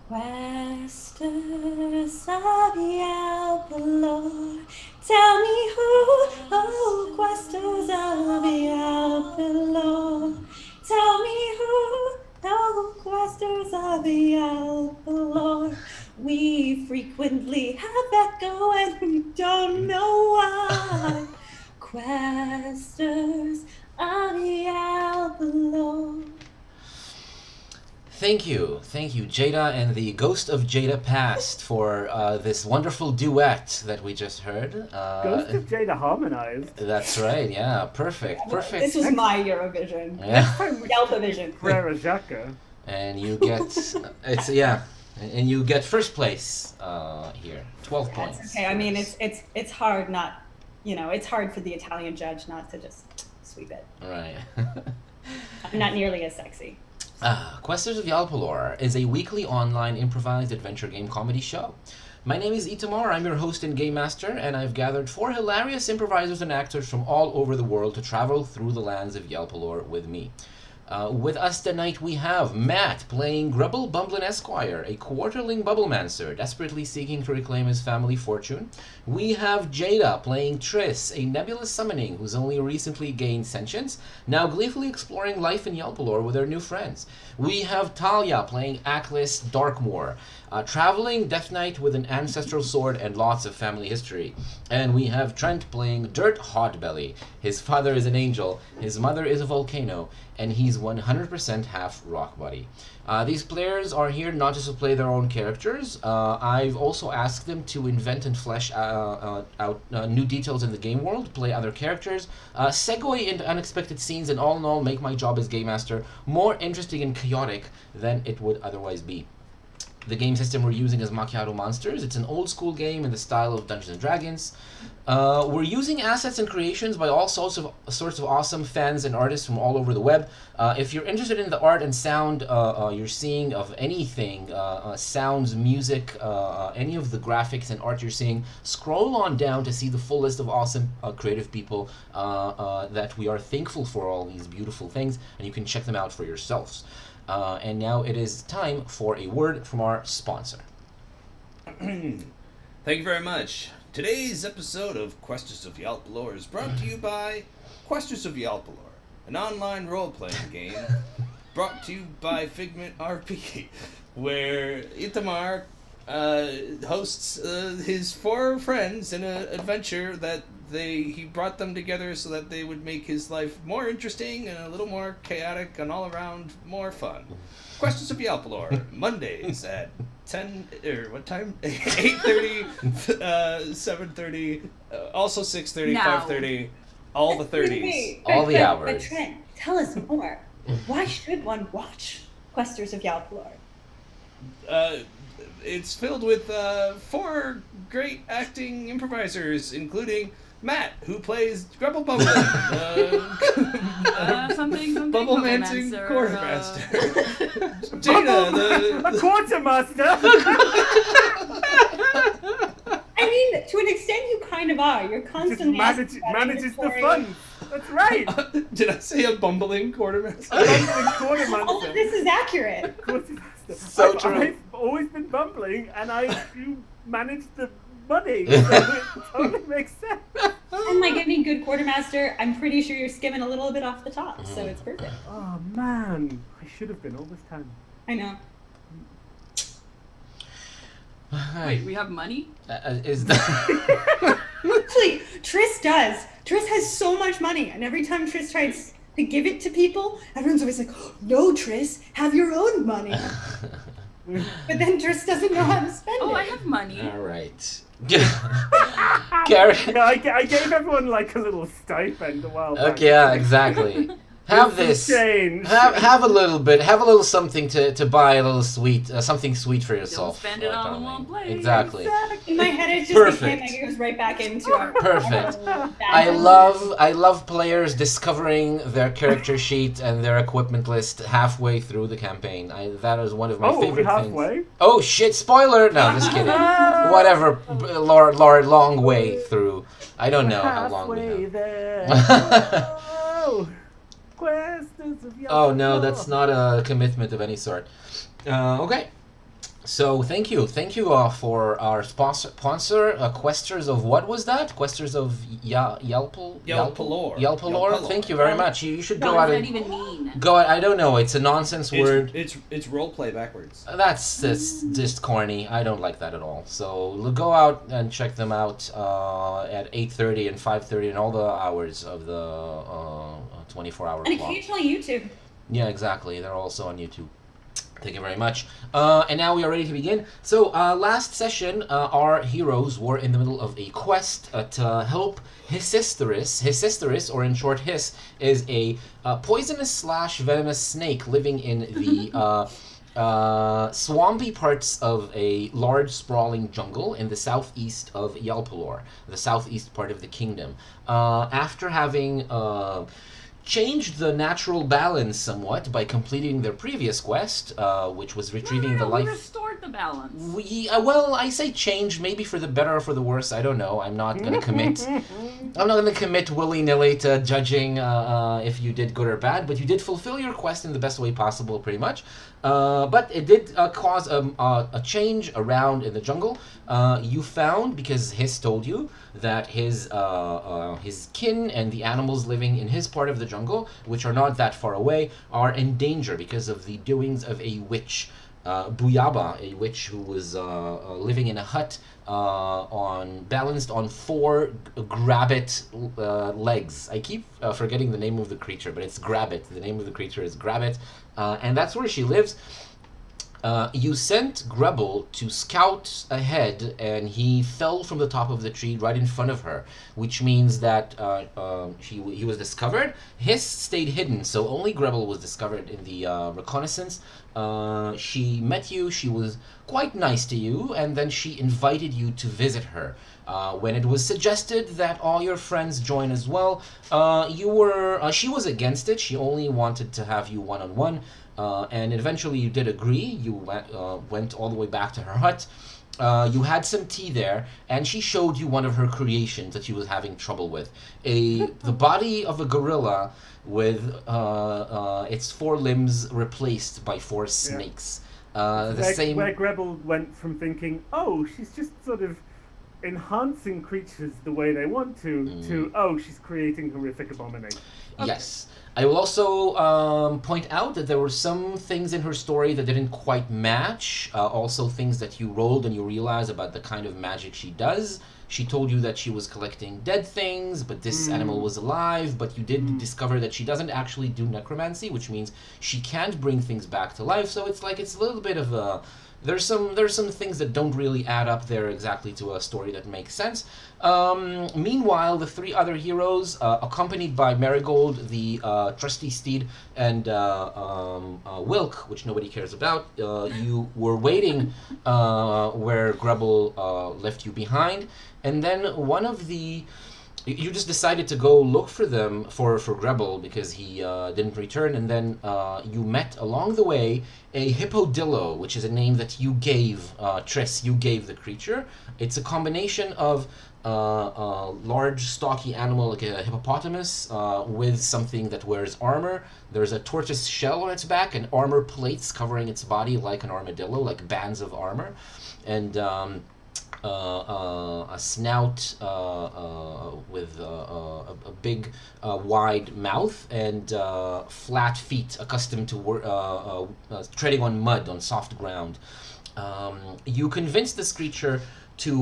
Questers of Yalpelor, tell me who, oh, questers of Yalpelor, tell me who, oh, questers of Yalpelor. We frequently have echo and we don't know why. Questers of Yalpelor. Thank you, Jada and the Ghost of Jada Past for this wonderful duet that we just heard. Ghost of Jada harmonized. That's right, yeah, perfect. This was my Eurovision. Yeah, Yalpavision. Frere Jacques. and you get it's yeah, and you get first place here, 12 points. That's okay. I mean, it's hard not, it's hard for the Italian judge not to just sweep it. Right. I'm not nearly as sexy. Questers of Yalpelor is a weekly online improvised adventure game comedy show. My name is Itamar, I'm your host and game master, and I've gathered 4 hilarious improvisers and actors from all over the world to travel through the lands of Yalpelor with me. With us tonight we have Matt playing Grubble Bumblin Esquire, a quarterling bubblemancer desperately seeking to reclaim his family fortune. We have Jada playing Triss, a nebulous summoning who's only recently gained sentience, now gleefully exploring life in Yalpelor with her new friends. We have Talia playing Aklis Darkmoor, a traveling Death Knight with an ancestral sword and lots of family history. And we have Trent playing Dirt Hotbelly. His father is an angel, his mother is a volcano, and he's 100% half rock body. These players are here not just to play their own characters. I've also asked them to invent and flesh out new details in the game world, play other characters, segue into unexpected scenes, and all in all make my job as game master more interesting and chaotic than it would otherwise be. The game system we're using is Macchiato Monsters. It's an old school game in the style of Dungeons and Dragons. We're using assets and creations by all sorts of awesome fans and artists from all over the web. If you're interested in the art and sound you're seeing of anything, sounds, music, any of the graphics and art you're seeing, scroll on down to see the full list of awesome creative people that we are thankful for all these beautiful things, and you can check them out for yourselves. And now it is time for a word from our sponsor. Thank you very much. Today's episode of Questers of Yalpelor is brought to you by Questers of Yalpelor, an online role-playing game brought to you by Figment RP, where Itamar hosts his 4 friends in an adventure that he brought them together so that they would make his life more interesting and a little more chaotic and all around more fun. Questions of Yalpelor, Mondays at 10 or what time? 8:30, 7:30, also 6:30, No. 5:30, all the 30s. All the hours. But Trent, tell us more. Why should one watch Questers of Yalpelor? It's filled with 4 great acting improvisers, incling Matt, who plays Grubble Bumble, Something Bubblemancing Bubblemancer, Quartermaster. Jada, A quartermaster! I mean, to an extent, you kind of are. You're Just constantly asking about manages the inventory. funds. That's right. Did I say a bumbling quartermaster? Bumbling All quartermaster. of this is accurate. Quartermaster. So true. I've always been bumbling, and you manage the money. So it totally makes sense. And like any good quartermaster, I'm pretty sure you're skimming a little bit off the top, so it's perfect. Oh man, I should have been all this time. I know. Wait, we have money? Is that Actually, Triss does. Triss has so much money, and every time Triss tries to give it to people, everyone's always like, "No, Triss, have your own money." But then Triss doesn't know how to spend Oh, it. I have money. all right? Gary. Yeah, I gave everyone like a little stipend a while back. Okay, yeah, exactly. Have this. Change. Have a little bit. Have a little something to buy a little sweet, something sweet for yourself. spend it on darling. one place. Exactly. In my head, it just Perfect. became like it goes right back into our Perfect. bad I memories. love players discovering their character sheet and their equipment list halfway through the campaign. That is one of my Oh, we're favorite halfway. things. Oh shit! Spoiler! No, just kidding. Whatever. Long way through. I don't know how long we Halfway have. there. Oh, Questers of Oh no, Yalpelor. that's not a commitment of any sort. Okay. So thank you for our sponsor, Questers of what was that? Questers of Yalpelor. Yalpelor. Thank you very much. You should go What out does that and even mean? go out. I don't know. It's a nonsense word. It's role play backwards. That's just corny. I don't like that at all. So go out and check them out at 8:30 and 5:30 and all the hours of the 24-hour And clock. occasionally YouTube. Yeah, exactly. They're also on YouTube. Thank you very much. And now we are ready to begin. So, last session, our heroes were in the middle of a quest to help Hisisteris, or in short, His, is a poisonous / venomous snake living in the swampy parts of a large sprawling jungle in the southeast of Yalpelor, the southeast part of the kingdom. After having changed the natural balance somewhat by completing their previous quest, which was retrieving the We life. restored the balance. Well, I say change, maybe for the better or for the worse. I don't know. I'm not gonna commit. I'm not gonna commit willy-nilly to judging if you did good or bad. But you did fulfill your quest in the best way possible, pretty much. But it did cause a change around in the jungle. You found, because Hiss told you, that his kin and the animals living in his part of the jungle, which are not that far away, are in danger because of the doings of a witch, Buyaba, a witch who was living in a hut balanced on 4 grabbit legs. I keep forgetting the name of the creature, but it's Grabbit. The name of the creature is Grabbit, and that's where she lives. You sent Grebel to scout ahead, and he fell from the top of the tree right in front of her, which means that he was discovered. Hiss stayed hidden, so only Grebel was discovered in the reconnaissance. She met you, she was quite nice to you, and then she invited you to visit her. When it was suggested that all your friends join as well, she was against it. She only wanted to have you one-on-one. And eventually you did agree. You went all the way back to her hut. You had some tea there, and she showed you one of her creations that she was having trouble with. The body of a gorilla with its 4 limbs replaced by 4 snakes. Where Grebel went from thinking, oh, she's just sort of enhancing creatures the way they want to, oh, she's creating horrific abominations. Okay. Yes. I will also point out that there were some things in her story that didn't quite match. Also things that you rolled and you realized about the kind of magic she does. She told you that she was collecting dead things, but this animal was alive. But you did discover that she doesn't actually do necromancy, which means she can't bring things back to life. So it's a little bit of a... There's some things that don't really add up there exactly to a story that makes sense. Meanwhile, the 3 other heroes, accompanied by Marigold, the trusty steed, and Wilk, which nobody cares about, you were waiting where Grebel left you behind, and then one of the... You just decided to go look for them, for Grebel, because he didn't return, and then you met along the way a hippodillo, which is a name that you gave, Triss, you gave the creature. It's a combination of a large, stocky animal like a hippopotamus with something that wears armor. There's a tortoise shell on its back and armor plates covering its body like an armadillo, like bands of armor. And... a snout with a big, wide mouth and flat feet, accustomed to treading on mud, on soft ground. You convinced this creature to...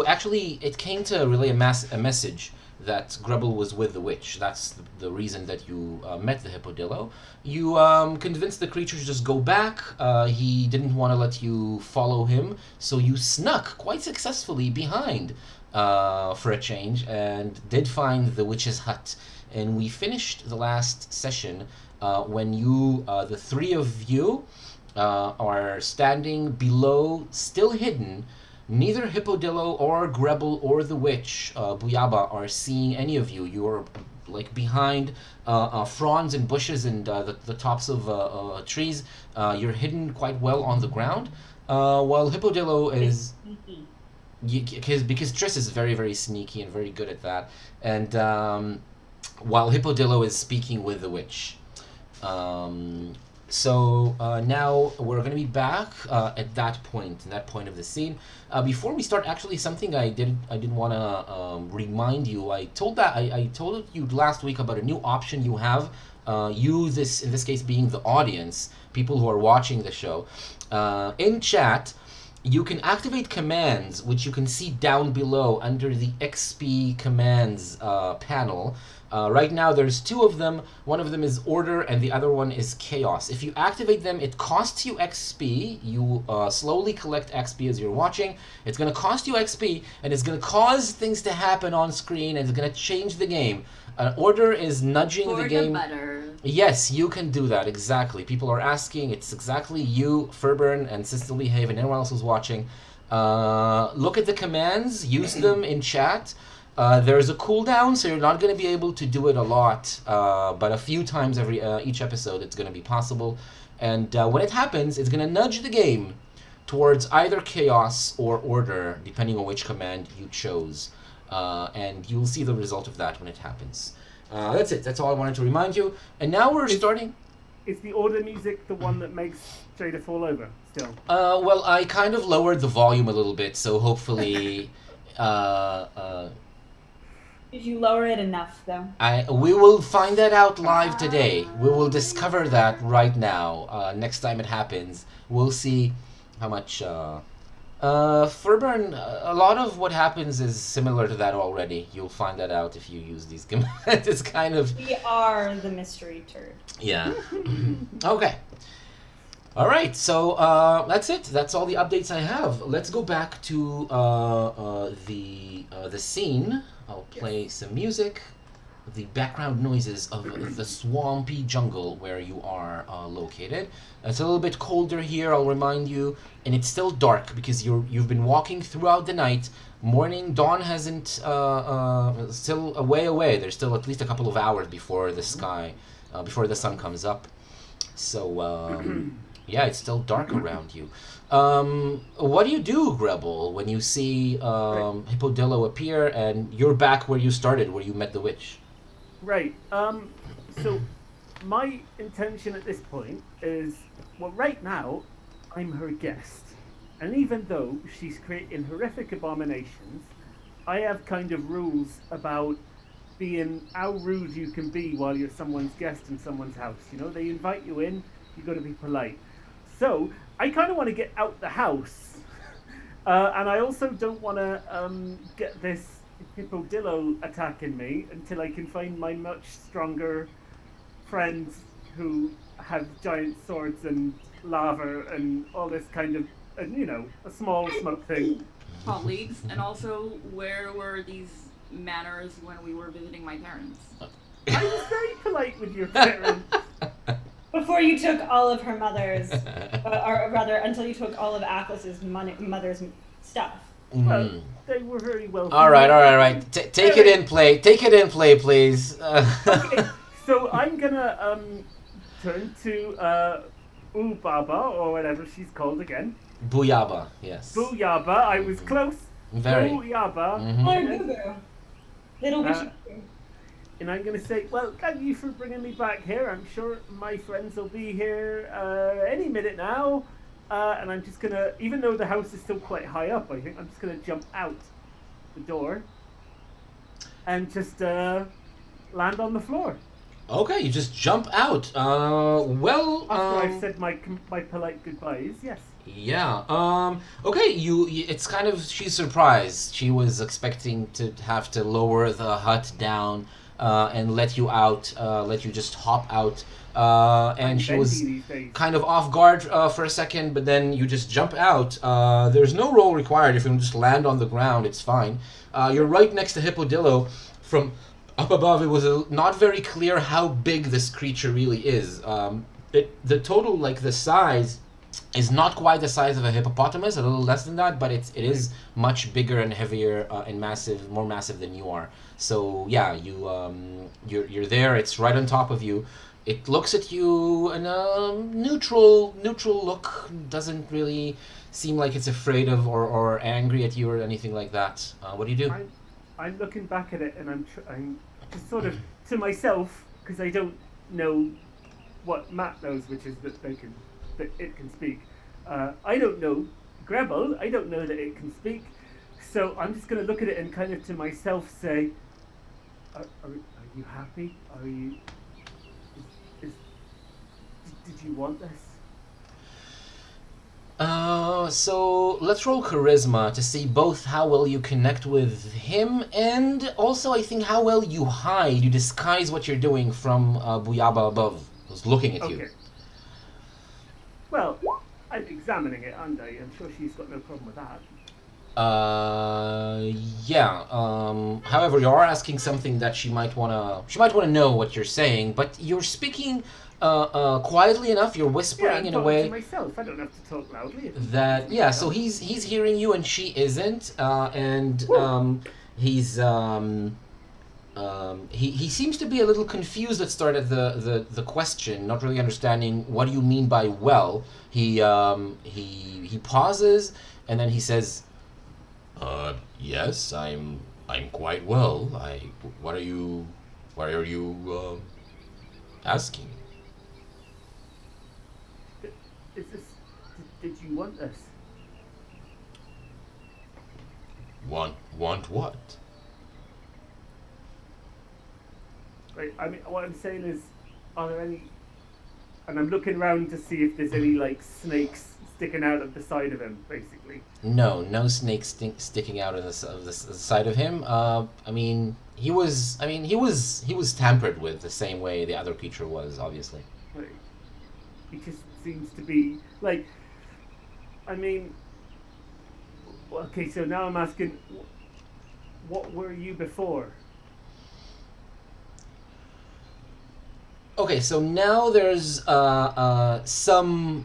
actually, it came to relay a message that Grebel was with the witch. That's the reason that you met the hippodillo. You convinced the creature to just go back. He didn't want to let you follow him, so you snuck quite successfully behind for a change and did find the witch's hut. And we finished the last session when you, the 3 of you, are standing below, still hidden. Neither Hippodillo or Grebel or the witch, Buyaba, are seeing any of you. You are like behind fronds and bushes and the tops of trees. You're hidden quite well on the ground, while Hippodillo is... because Triss is very, very sneaky and very good at that. And while Hippodillo is speaking with the witch. So now we're going to be back at that point, in that point of the scene. Before we start, actually, something I didn't want to remind you. I told you last week about a new option you have. You, this in this case being the audience, people who are watching the show, in chat. You can activate commands, which you can see down below under the XP commands panel. Right now there's two of them. One of them is order and the other one is chaos. If you activate them, it costs you XP. You slowly collect XP as you're watching. It's going to cost you XP, and it's going to cause things to happen on screen, and it's going to change the game. Order is nudging the game. Butter. Yes, you can do that, exactly. People are asking. It's exactly you, Furburn, and Sister Behave, and anyone else who's watching. Look at the commands. Use them in chat. There's a cooldown, so you're not going to be able to do it a lot, but a few times each episode it's going to be possible. And when it happens, it's going to nudge the game towards either chaos or order, depending on which command you chose. And you'll see the result of that when it happens. That's it. That's all I wanted to remind you. And now we're starting... Is the order music the one that makes Jada fall over still? Well, I kind of lowered the volume a little bit, so hopefully... Did you lower it enough, though? We will find that out live today. We will discover that right now. Next time it happens, we'll see how much... Furburn, a lot of what happens is similar to that already. You'll find that out if you use these commands. It's kind of... We are the mystery turd. Yeah. Okay. All right, so that's it. That's all the updates I have. Let's go back to the scene. I'll play some music. The background noises of the swampy jungle where you are located. It's a little bit colder here, I'll remind you, and it's still dark because you've been walking throughout the night. Dawn hasn't still way away. There's still at least a couple of hours before the sun comes up. So yeah, it's still dark around you. What do you do, Rebel, when you see Hippodillo appear and you're back where you started, where you met the witch? Right. So my intention at this point is, well, right now I'm her guest, and even though she's creating horrific abominations, I have kind of rules about being how rude you can be while you're someone's guest in someone's house. You know, they invite you in, you got to be polite. So I kind of want to get out the house, and I also don't want to get this Hippodillo attacking me until I can find my much stronger friends who have giant swords and lava and all this kind of, you know, a small smoke thing. Colleagues, and also where were these manners when we were visiting my parents? I was very polite with your parents. Before you took all of her mother's, or rather, until you took all of Atlas's mother's stuff. Well, they were very well. All right. Take it in play, please. Okay, so I'm gonna turn to Baba or whatever she's called again. Booyaba, yes. Booyaba, I was close. Very. Booyaba. Little witchy. And I'm gonna say, well, thank you for bringing me back here. I'm sure my friends will be here any minute now. And I'm just gonna, even though the house is still quite high up, I think I'm just gonna jump out the door and just land on the floor. Okay, you just jump out. Well. After I've said my polite goodbyes, yes. Yeah. Okay. It's kind of. She's surprised. She was expecting to have to lower the hut down and let you out. Let you just hop out. And she was kind of off guard for a second, but then you just jump out. There's no roll required. If you can just land on the ground, it's fine. You're right next to Hippodillo. From up above, it was not very clear how big this creature really is. The total, like the size, is not quite the size of a hippopotamus, a little less than that, but it is much bigger and heavier and massive, more massive than you are. So yeah, you're there. It's right on top of you. It looks at you in a neutral look. Doesn't really seem like it's afraid of or angry at you or anything like that. What do you do? I'm looking back at it and I'm just sort of to myself, because I don't know what Matt knows, which is that it can speak. I don't know Grebel. I don't know that it can speak. So I'm just going to look at it and kind of to myself say, are you happy? Are you? Did you want this? So let's roll charisma to see both how well you connect with him and also I think how well you hide, you disguise what you're doing from Buyaba above, who's looking at you. Okay. Well, I'm examining it, aren't I? I'm sure she's got no problem with that. Yeah. However, you are asking something that she might wanna know what you're saying, but you're speaking quietly enough. You're whispering in a way to myself. I don't have to talk loudly. that So he's hearing you and she isn't, and he's he seems to be a little confused at start at the question, not really understanding what do you mean by well. He pauses and then he says, yes, I'm quite well. What are you asking? Did you want this? Want what? Right. I mean, what I'm saying is, are there any? And I'm looking around to see if there's any like snakes sticking out of the side of him, basically. No snakes sticking out of the side of him. He was tampered with the same way the other creature was, obviously. Right. He just seems to be like. I mean. Okay, so now I'm asking, what were you before? Okay, so now there's some.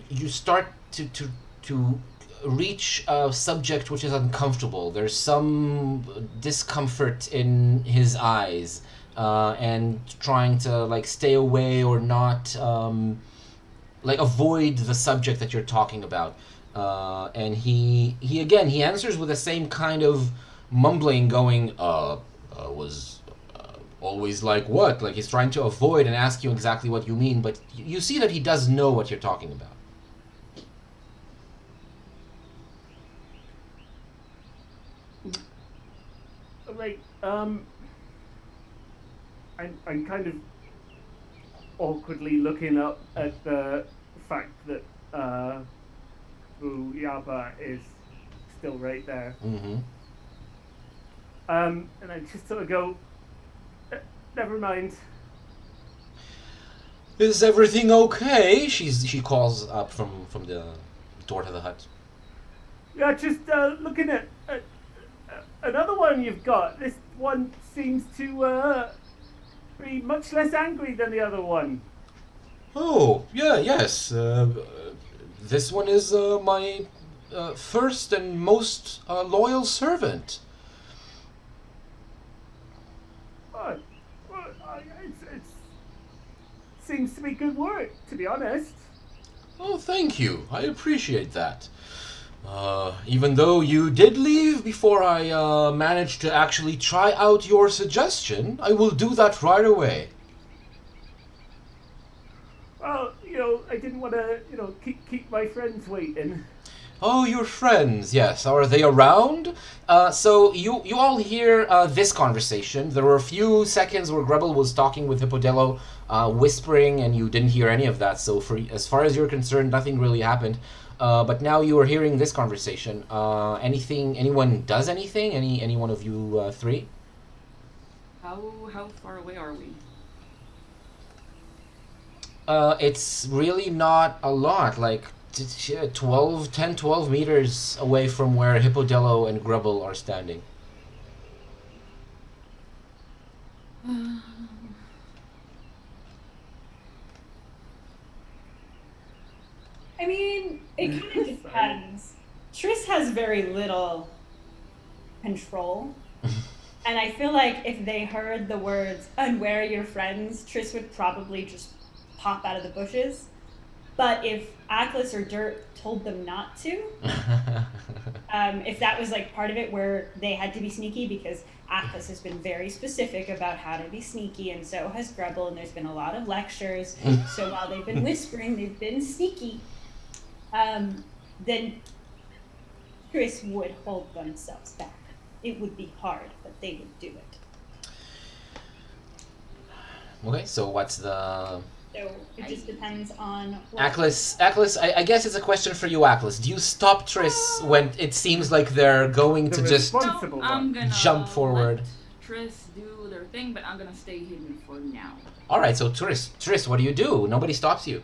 You start to reach a subject which is uncomfortable. There's some discomfort in his eyes, and trying to like stay away or not avoid the subject that you're talking about. And he answers with the same kind of mumbling, going, was always like what? Like he's trying to avoid and ask you exactly what you mean, but you see that he does know what you're talking about. Right. I'm kind of awkwardly looking up at the fact that Yaba is still right there. Mm-hmm. And I just sort of go, never mind. Is everything okay? She calls up from the door to the hut. Yeah, just looking at another one you've got. This one seems to be much less angry than the other one. Oh, yes. This one is my first and most loyal servant. It seems to be good work, to be honest. Oh, thank you. I appreciate that. Even though you did leave before I managed to actually try out your suggestion, I will do that right away. Well, I didn't want to, keep my friends waiting. Oh, your friends, yes. Are they around? So you all hear this conversation. There were a few seconds where Grebel was talking with Hippodello, whispering, and you didn't hear any of that. So as far as you're concerned, nothing really happened. But now you are hearing this conversation. Anyone does anything? Any one of you three? How far away are we? It's really not a lot, like 10, 12 meters away from where Hippodello and Grebel are standing. I mean, it kind of depends. Triss has very little control. And I feel like if they heard the words, "And where are your friends?" Triss would probably just pop out of the bushes. But if Atlas or Dirt told them not to, if that was like part of it where they had to be sneaky, because Atlas has been very specific about how to be sneaky, and so has Grubble, and there's been a lot of lectures. So while they've been whispering, they've been sneaky. Then Chris would hold themselves back. It would be hard, but they would do it. Okay, so what's the... So it just depends on what... Aklis, I guess it's a question for you, Aklis. Do you stop Triss when it seems like they're going to just responsible I'm one. gonna jump forward? let Triss do their thing, but I'm gonna stay hidden for now. Alright, so Triss, what do? Nobody stops you.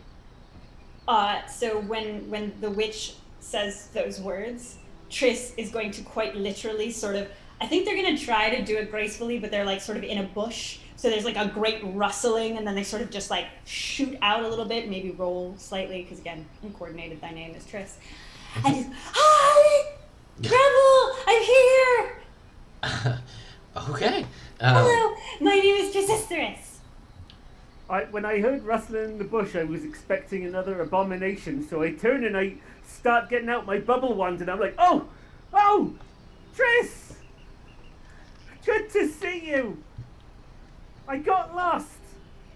So when the witch says those words, Triss is going to quite literally sort of... I think they're going to try to do it gracefully, but they're like sort of in a bush. So there's like a great rustling, and then they sort of just like shoot out a little bit, maybe roll slightly, because again, uncoordinated, thy name is Triss. And just, hi! Rebel! I'm here! Okay. Hello, my name is Trisisterus. When I heard rustling in the bush, I was expecting another abomination, so I turn and I start getting out my bubble wand, and I'm like, oh, Triss! Good to see you! I got lost!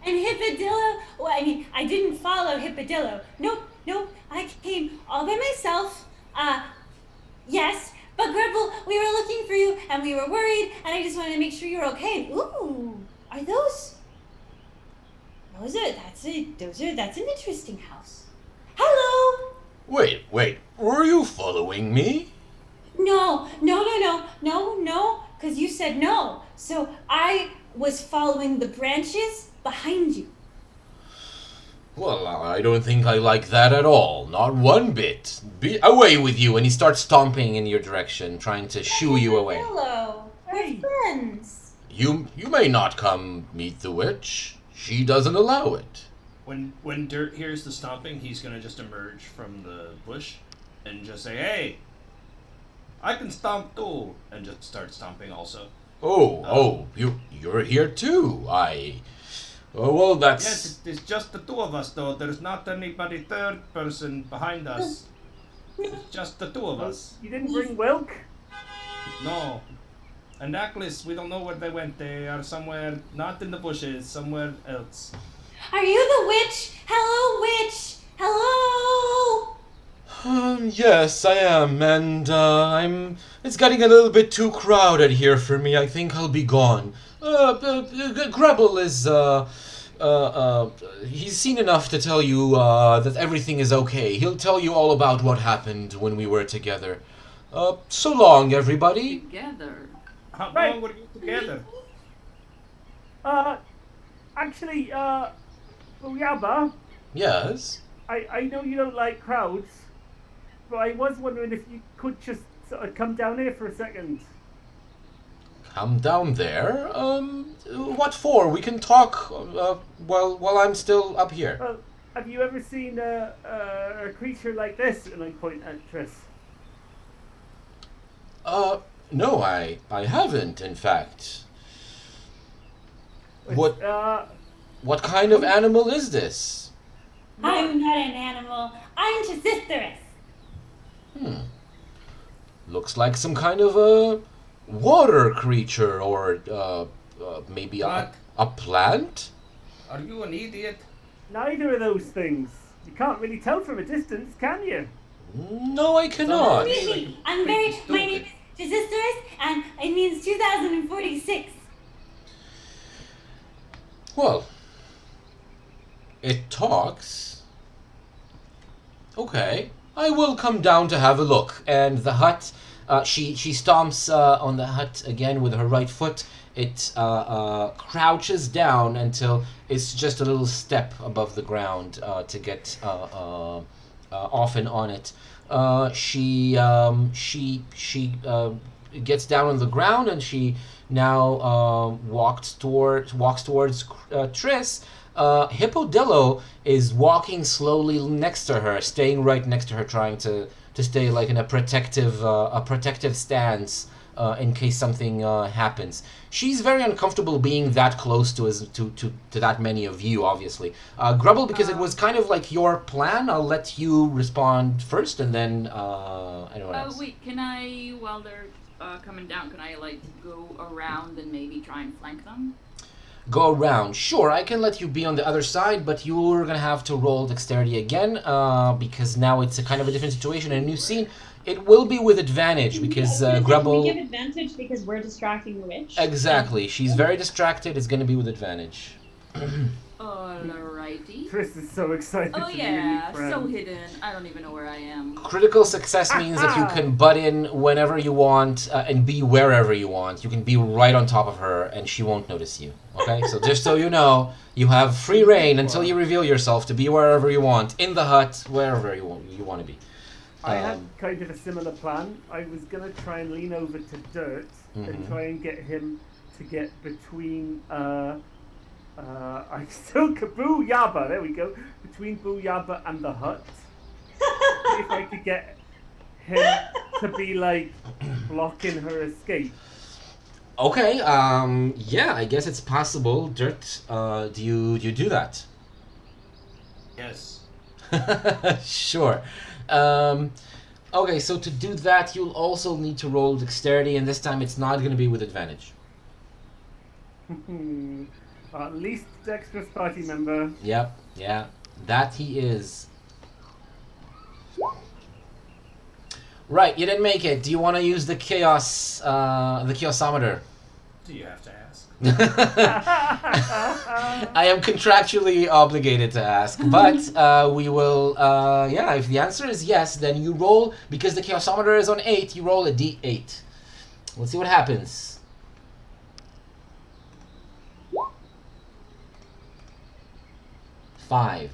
And Hippodillo, well, I mean, I didn't follow Hippodillo. Nope, I came all by myself. Yes, but Grubble, we were looking for you, and we were worried, and I just wanted to make sure you were okay. Ooh, are those... that's an interesting house. Hello! Wait, were you following me? No, because you said no. So I was following the branches behind you. Well, I don't think I like that at all. Not one bit. Be away with you. And he starts stomping in your direction, trying to shoo you away. Hello, we're friends. You may not come meet the witch. She doesn't allow it. When Dirt hears the stomping, he's gonna just emerge from the bush and just say, "Hey, I can stomp too," and just start stomping also. You're here too. Well, that's... Yes, it's just the two of us, though. There's not anybody third person behind us. It's just the two of us. You didn't bring Wilk? No. And Aklis, we don't know where they went. They are somewhere, not in the bushes, somewhere else. Are you the witch? Hello, witch. Hello. Yes, I am, and it's getting a little bit too crowded here for me. I think I'll be gone. Grubble is, he's seen enough to tell you, that everything is okay. He'll tell you all about what happened when we were together. So long, everybody. Together. How long were you together? Actually, Yaba, Yes? I know you don't like crowds, but I was wondering if you could just sort of come down here for a second. Come down there? What for? We can talk, while I'm still up here. Well, have you ever seen a creature like this? And I point at Triss. No, I haven't, in fact. What kind of animal is this? I'm not an animal. I'm Trisisterus. Looks like some kind of a water creature, or maybe a plant? Are you an idiot? Neither of those things. You can't really tell from a distance, can you? No, I cannot. Really? My name is Trisisterus, and it means 2046. Well, it talks. Okay, I will come down to have a look. And the hut, she stomps on the hut again with her right foot. It crouches down until it's just a little step above the ground to get off and on it. She gets down on the ground, and she now walks towards Triss. Hippodillo is walking slowly next to her, staying right next to her, trying to stay like in a protective stance in case something happens. She's very uncomfortable being that close to that many of you, obviously. Grubble, because it was kind of like your plan, I'll let you respond first, and then anyone else. Wait, can I, while they're coming down, can I, like, go around and maybe try and flank them? Go around. Sure, I can let you be on the other side, but you're gonna have to roll dexterity again, because now it's a kind of a different situation and a new scene. It will be with advantage because Grubble. We give advantage because we're distracting the witch. Exactly. She's very distracted. It's gonna be with advantage. Alrighty. Tris is so excited Oh to be yeah, a new friend. so hidden. I don't even know where I am. Critical success means that you can butt in whenever you want and be wherever you want. You can be right on top of her and she won't notice you. Okay? So just so you know, you have free reign until you reveal yourself to be wherever you want, in the hut, wherever you want to be. I had kind of a similar plan. I was going to try and lean over to Dirt and try and get him to get between Boo Yaba, there we go, between Boo Yaba and the hut. If I could get him to be like blocking her escape. Okay, yeah, I guess it's possible. Dirt, do you do that? Yes. Sure. Okay, so to do that, you'll also need to roll dexterity, and this time it's not going to be with advantage. Least dexterous party member. Yep, yeah, that he is. Right, you didn't make it. Do you want to use the chaosometer? Do you have to ask? I am contractually obligated to ask, but we will, yeah, if the answer is yes, then you roll, because the chaosometer is on 8, you roll a d8. Let's see what happens. 5.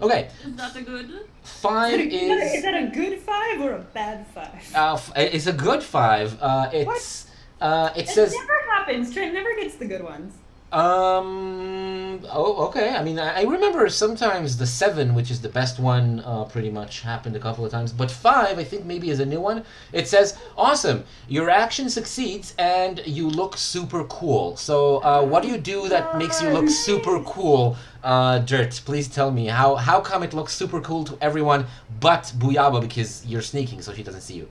Okay. Is that a good? 5 Is that a good 5 or a bad 5? It's a good 5. It's it It says never happens. Trent never gets the good ones. oh, okay. I mean, I remember sometimes the 7, which is the best one, pretty much happened a couple of times. But 5, I think maybe is a new one. It says, awesome, your action succeeds and you look super cool. So, what do you do that makes you look super cool, Dirt? Please tell me. How come it looks super cool to everyone but Buyaba, because you're sneaking so she doesn't see you?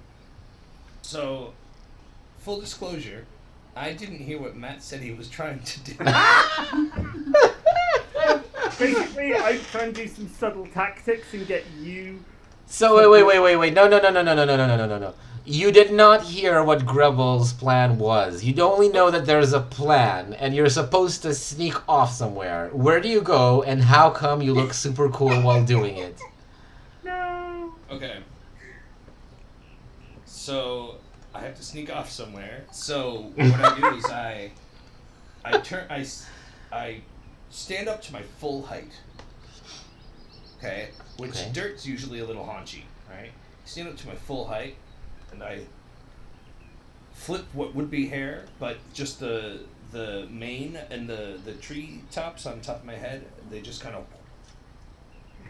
So, full disclosure, I didn't hear what Matt said he was trying to do. Basically, I'm trying to do some subtle tactics and get you. So wait. No. You did not hear what Grubble's plan was. You only know that there's a plan, and you're supposed to sneak off somewhere. Where do you go, and how come you look super cool while doing it? No. Okay. So I have to sneak off somewhere. So what I do is I stand up to my full height. Okay, which Okay. Dirt's usually a little haunchy, right? Stand up to my full height, and I flip what would be hair, but just the mane and the tree tops on top of my head, they just kind of,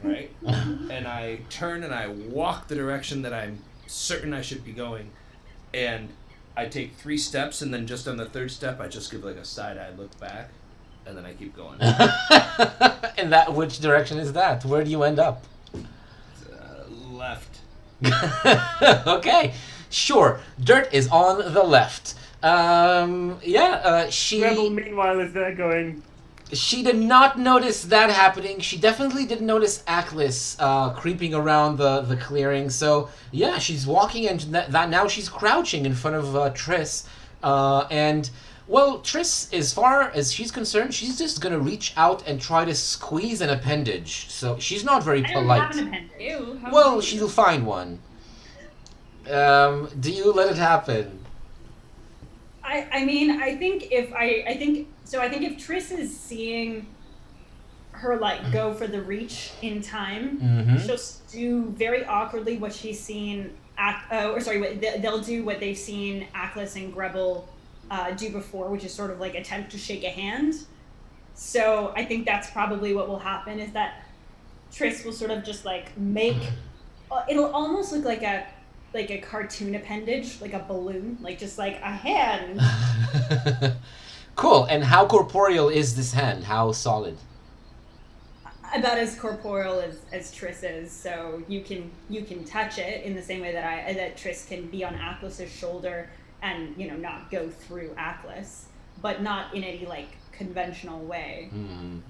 right? And I turn and I walk the direction that I'm certain I should be going, and I take 3 steps, and then just on the 3rd step, I just give like a side-eye look back, and then I keep going. And that, which direction is that? Where do you end up? Left. Okay, sure. Dirt is on the left. She... Rebel, meanwhile, is there going. She did not notice that happening. She definitely didn't notice Aklis creeping around the clearing. So, yeah, she's walking, and that now she's crouching in front of Triss. Well, Triss, as far as she's concerned, she's just going to reach out and try to squeeze an appendage. So, she's not very I don't polite. have an appendage. Ew. How Well, rude. she'll find one. Do you let it happen? I think if Triss is seeing her like go for the reach in time, she'll do very awkwardly what she's seen. They'll do what they've seen Aklis and Grebel do before, which is sort of like attempt to shake a hand. So I think that's probably what will happen, is that Triss will sort of just like make. It'll almost look like like a cartoon appendage, like a balloon, like just like a hand. Cool. And how corporeal is this hand? How solid? About as corporeal as Triss is, so you can touch it in the same way that Triss can be on Atlas's shoulder and not go through Atlas, but not in any like conventional way.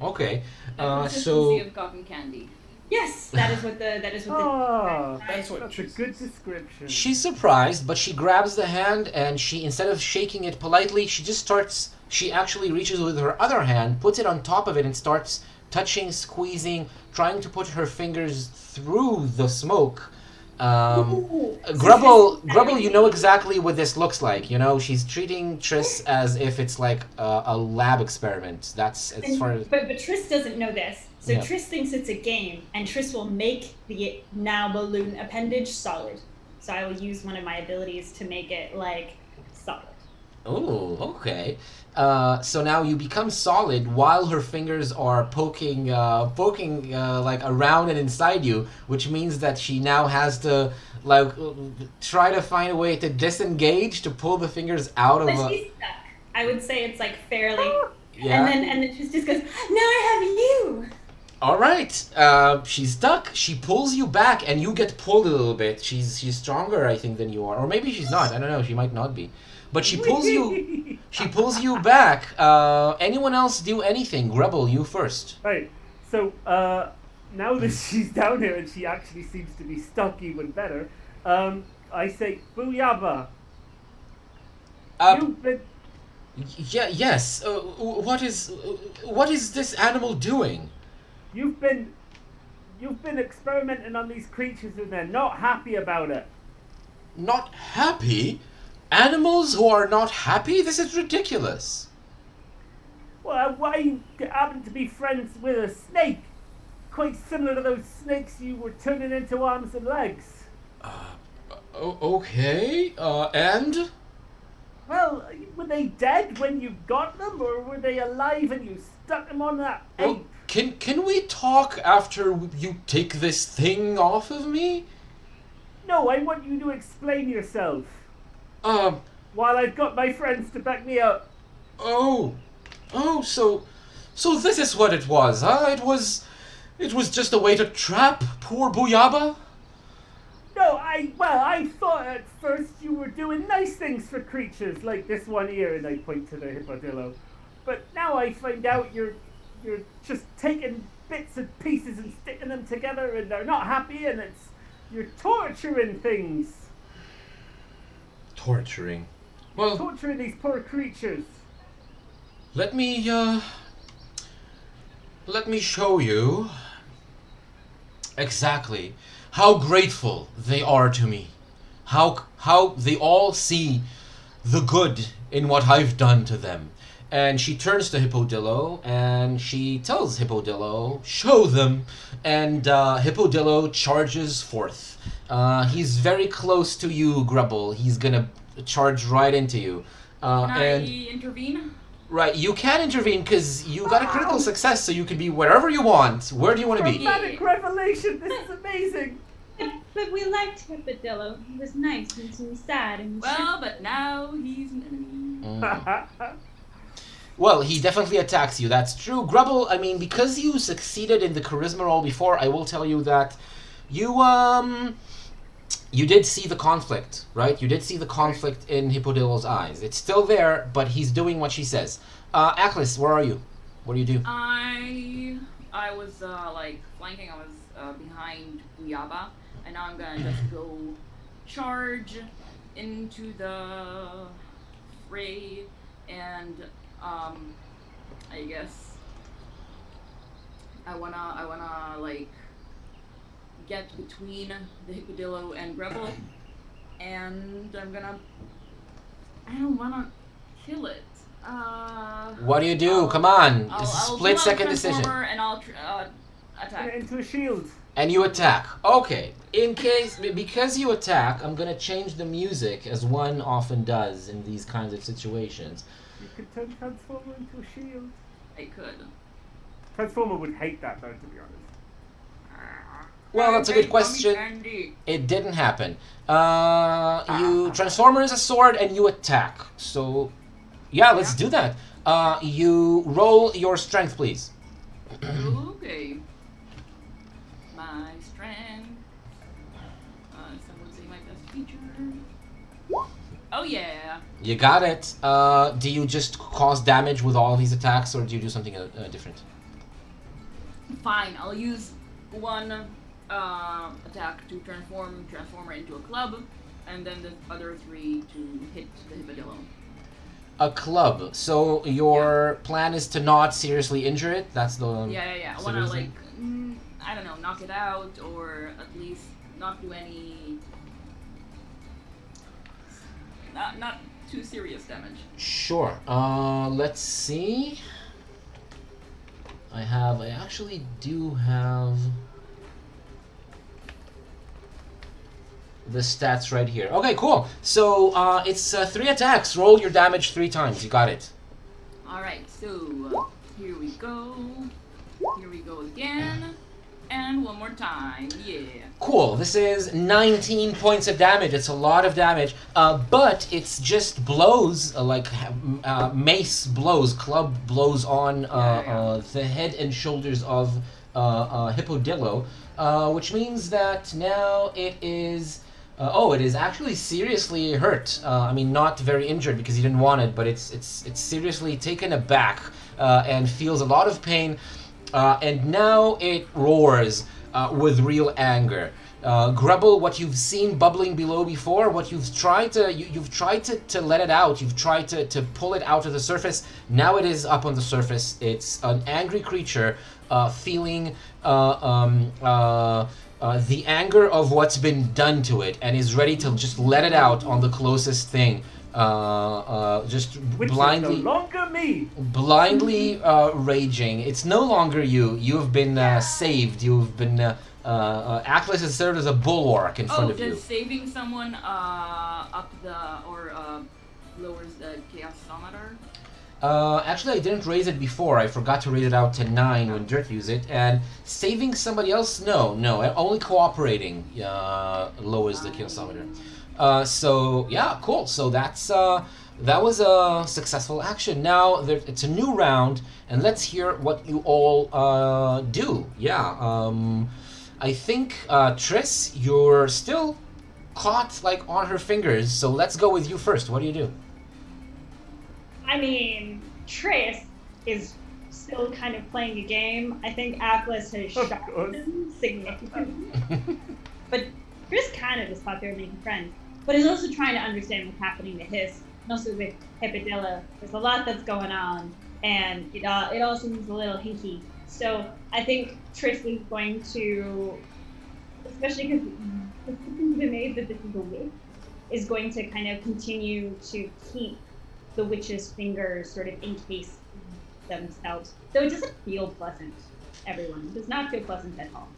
Okay. The consistency So of cotton candy. Yes, that is what the Oh, That's what that's a good description. she's surprised, but she grabs the hand and she, instead of shaking it politely, she actually reaches with her other hand, puts it on top of it, and starts touching, squeezing, trying to put her fingers through the smoke. Ooh. Grubble, you know exactly what this looks like. She's treating Triss as if it's like a lab experiment. That's as far as. But Triss doesn't know this. So Yeah. Triss thinks it's a game, and Triss will make the now balloon appendage solid. So I will use one of my abilities to make it like solid. Oh, okay. So now you become solid while her fingers are poking like around and inside you, which means that she now has to like try to find a way to disengage to pull the fingers out of. But she's stuck. I would say it's like fairly. Yeah. And then Triss just goes, "Now I have you." All right. She's stuck. She pulls you back, and you get pulled a little bit. She's stronger, I think, than you are, or maybe she's not. I don't know. She might not be, but she pulls you. She pulls you back. Anyone else do anything? Grubble, you first. Right. So now that she's down here and she actually seems to be stuck even better, I say, Booyaba. You've been Yeah. Yes. What is this animal doing? you've been experimenting on these creatures and they're not happy about it. Not happy? Animals who are not happy? This is ridiculous. Well, why you happen to be friends with a snake? Quite similar to those snakes you were turning into arms and legs. Okay. And? Well, were they dead when you got them, or were they alive and you stuck them on that Well, ape? can we talk after you take this thing off of me? No, I want you to explain yourself. Um. While I've got my friends to back me up. Oh. So this is what it was, huh? It was just a way to trap poor Booyaba? No, I thought at first you were doing nice things for creatures like this one here, and I point to the hippodillo. But now I find out you're just taking bits and pieces and sticking them together, and they're not happy, and you're torturing things. Torturing. Well, Torturing these poor creatures. let me show you exactly how grateful they are to me. How they all see the good in what I've done to them. And she turns to Hippodillo and she tells Hippodillo, show them. And Hippodillo charges forth. He's very close to you, Grubble. He's gonna charge right into you. Can I And intervene? right, you can intervene because you got a critical success, so you can be wherever you want. Where do you want to be? Dramatic revelation. This is amazing. But we liked Hippodillo. He was nice and he was sad and Well, but now he's an enemy. Well, he definitely attacks you. That's true. Grubble, I mean, because you succeeded in the charisma roll before, I will tell you that you did see the conflict, right? You did see the conflict in Hippodillo's eyes. It's still there, but he's doing what she says. Aklis, where are you? What do you do? I was like flanking. I was behind Uyaba, and now I'm gonna just go charge into the fray, and I guess I wanna like get between the Hippodillo and Grubble, and I don't wanna kill it. What do you do? Come on. I'll Split do a second decision. transformer and I'll Turn attack. it into a shield. And you attack. Okay. Because you attack, I'm gonna change the music as one often does in these kinds of situations. You could turn Transformer into a shield. I could. Transformer would hate that though, to be honest. Well, that's a good Hey, question. Tommy Candy. It didn't happen. You transform her as a sword and you attack. So, yeah, let's do that. You roll your strength, please. Okay. My strength. Some would say my best feature. Oh yeah. You got it. Do you just cause damage with all of these attacks, or do you do something different? Fine. I'll use one attack to transform her into a club, and then the other 3 to hit the hippodillo. A club. So your plan is to not seriously injure it. That's the Yeah. I wanna like, I don't know, knock it out, or at least not do any, not too serious damage. Sure. Let's see. I actually do have the stats right here. Okay, cool. So it's 3 attacks. Roll your damage 3 times. You got it. Alright, so here we go. Here we go again. And one more time. Yeah. Cool. This is 19 points of damage. It's a lot of damage. But it's just blows, like mace blows, club blows on the head and shoulders of Hippodillo, which means that now it is... it is actually seriously hurt. I mean, not very injured because he didn't want it, but it's seriously taken aback and feels a lot of pain. And now it roars with real anger. Grubble, what you've seen bubbling below before, what you've tried to you've tried to let it out. You've tried to pull it out of the surface. Now it is up on the surface. It's an angry creature, feeling the anger of what's been done to it, and is ready to just let it out on the closest thing. Just Which blindly, is no longer me. blindly raging. It's no longer you. You have been saved. You've been. Atlas has served as a bulwark in front of you. Does saving someone up the or lowers the chaosometer? Actually, I didn't raise it before. I forgot to raise it out to 9 when Dirt used it. And saving somebody else, no. Only cooperating lowers the chaosometer. So yeah, cool. So that was a successful action. Now it's a new round, and let's hear what you all do. Yeah. I think Triss, you're still caught like on her fingers. So let's go with you first. What do you do? I mean, Triss is still kind of playing a game. I think Atlas has Of shocked course. him significantly. But Triss kind of just thought they were making friends. But is also trying to understand what's happening to Hiss, and also with Hippodillo. There's a lot that's going on, and it all seems a little hinky. So I think Triss is going to, especially because the decision's been made that this is a witch, is going to kind of continue to keep the witch's fingers sort of encase themselves. So it doesn't feel pleasant, everyone. It does not feel pleasant at all.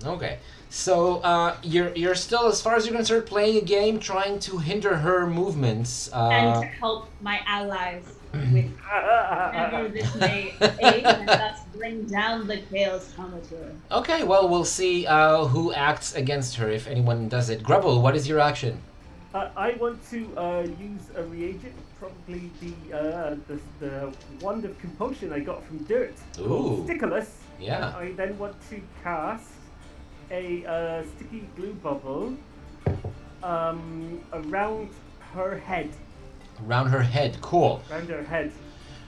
Okay. So you're still, as far as you're concerned, playing a game, trying to hinder her movements. And to help my allies with whatever this may aid, and thus bring down the chaosometer. Okay, well, we'll see who acts against her, if anyone does it. Grubble, what is your action? I want to use a reagent, probably the wand of compulsion I got from Dirt. Ooh. Stickless. Yeah. I then want to cast a sticky glue bubble around her head. Around her head, cool. Around her head.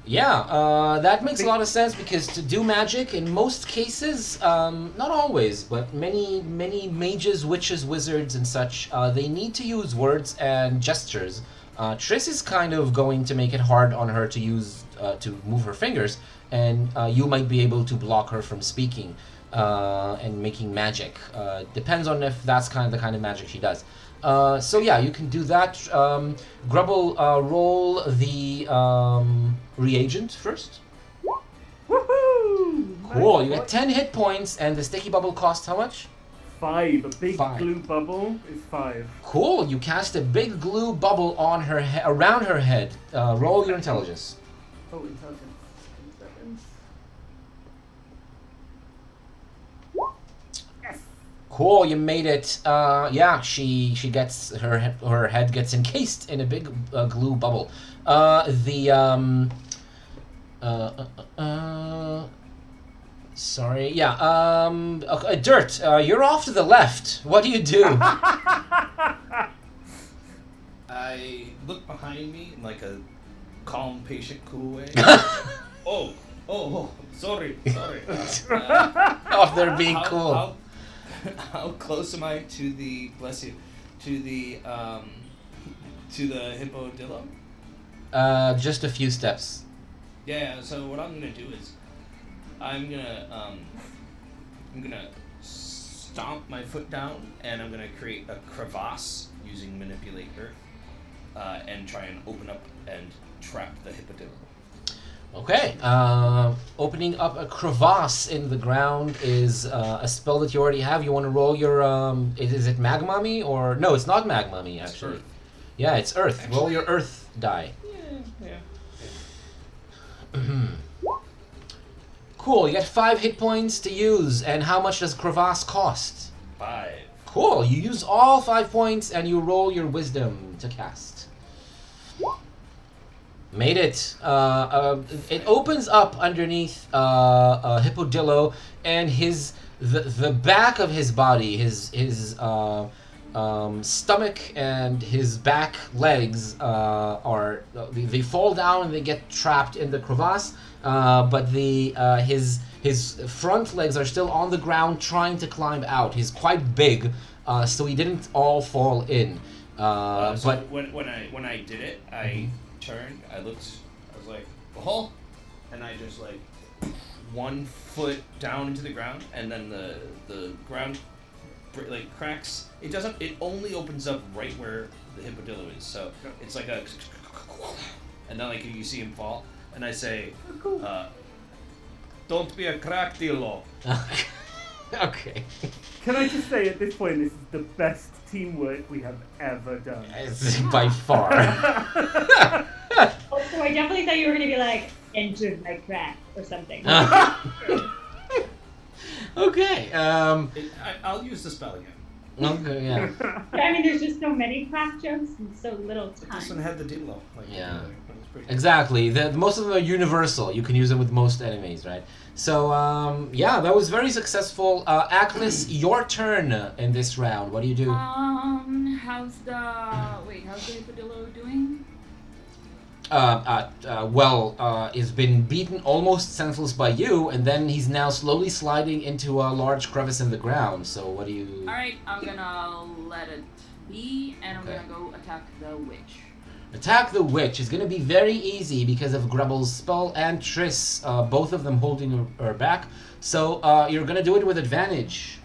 Yeah, that makes a lot of sense because to do magic, in most cases, not always, but many mages, witches, wizards, and such, they need to use words and gestures. Triss is kind of going to make it hard on her to use, to move her fingers, and you might be able to block her from speaking and making magic. Depends on if that's the kind of magic she does. So yeah, you can do that. Grubble, roll the reagent first. Woohoo! Cool, you get 10 hit points, and the sticky bubble costs how much? 5. A big 5. glue bubble is 5. Cool, you cast a big glue bubble on her around her head. Roll your intelligence. Oh, intelligence. 2 seconds. Yes! Cool, you made it. Yeah, she gets her head gets encased in a big glue bubble. Sorry. Yeah. Dirt. You're off to the left. What do you do? I look behind me in like a calm, patient, cool way. oh, sorry. Off there being cool. How close am I to the to the hippodillo? Just a few steps. Yeah. So what I'm gonna do is, I'm gonna stomp my foot down, and I'm gonna create a crevasse using manipulate earth, and try and open up and trap the hippodillo. Okay. Opening up a crevasse in the ground is a spell that you already have. You want to roll your is it Magmami or no? It's not Magmami actually. Earth. Yeah, it's Earth. Actually, Roll your Earth die. Yeah. Cool. You get 5 hit points to use. And how much does crevasse cost? 5. Cool. You use all 5 points and you roll your wisdom to cast. Made it. It opens up underneath Hippodillo, and the back of his body, his stomach and his back legs they fall down and they get trapped in the crevasse. But his front legs are still on the ground trying to climb out. He's quite big, so he didn't all fall in. But when I did it, I turned, I looked, I was like, oh, and I just like 1 foot down into the ground, and then the ground like cracks. It only opens up right where the hippodillo is, so it's like a, and then like you see him fall, and I say, don't be a crackdillo. Okay. Can I just say at this point, this is the best teamwork we have ever done. It's by far. So I definitely thought you were going to be like, entered my crack or something. Okay. I'll use the spell again. Okay. Yeah. I mean, there's just so many crack jokes and so little But time. this one had the dillo. Like, Yeah. it's pretty Exactly. Most of them are universal. You can use them with most enemies, right? So, yeah, that was very successful. Aklis, your turn in this round. What do you do? How's the hippodillo doing? He's been beaten almost senseless by you, and then he's now slowly sliding into a large crevice in the ground. So, what do you... Alright, I'm gonna let it be, and I'm Okay. gonna go attack the witch. Attack the witch is going to be very easy because of Grubble's spell and Triss, both of them holding her back. So you're going to do it with advantage.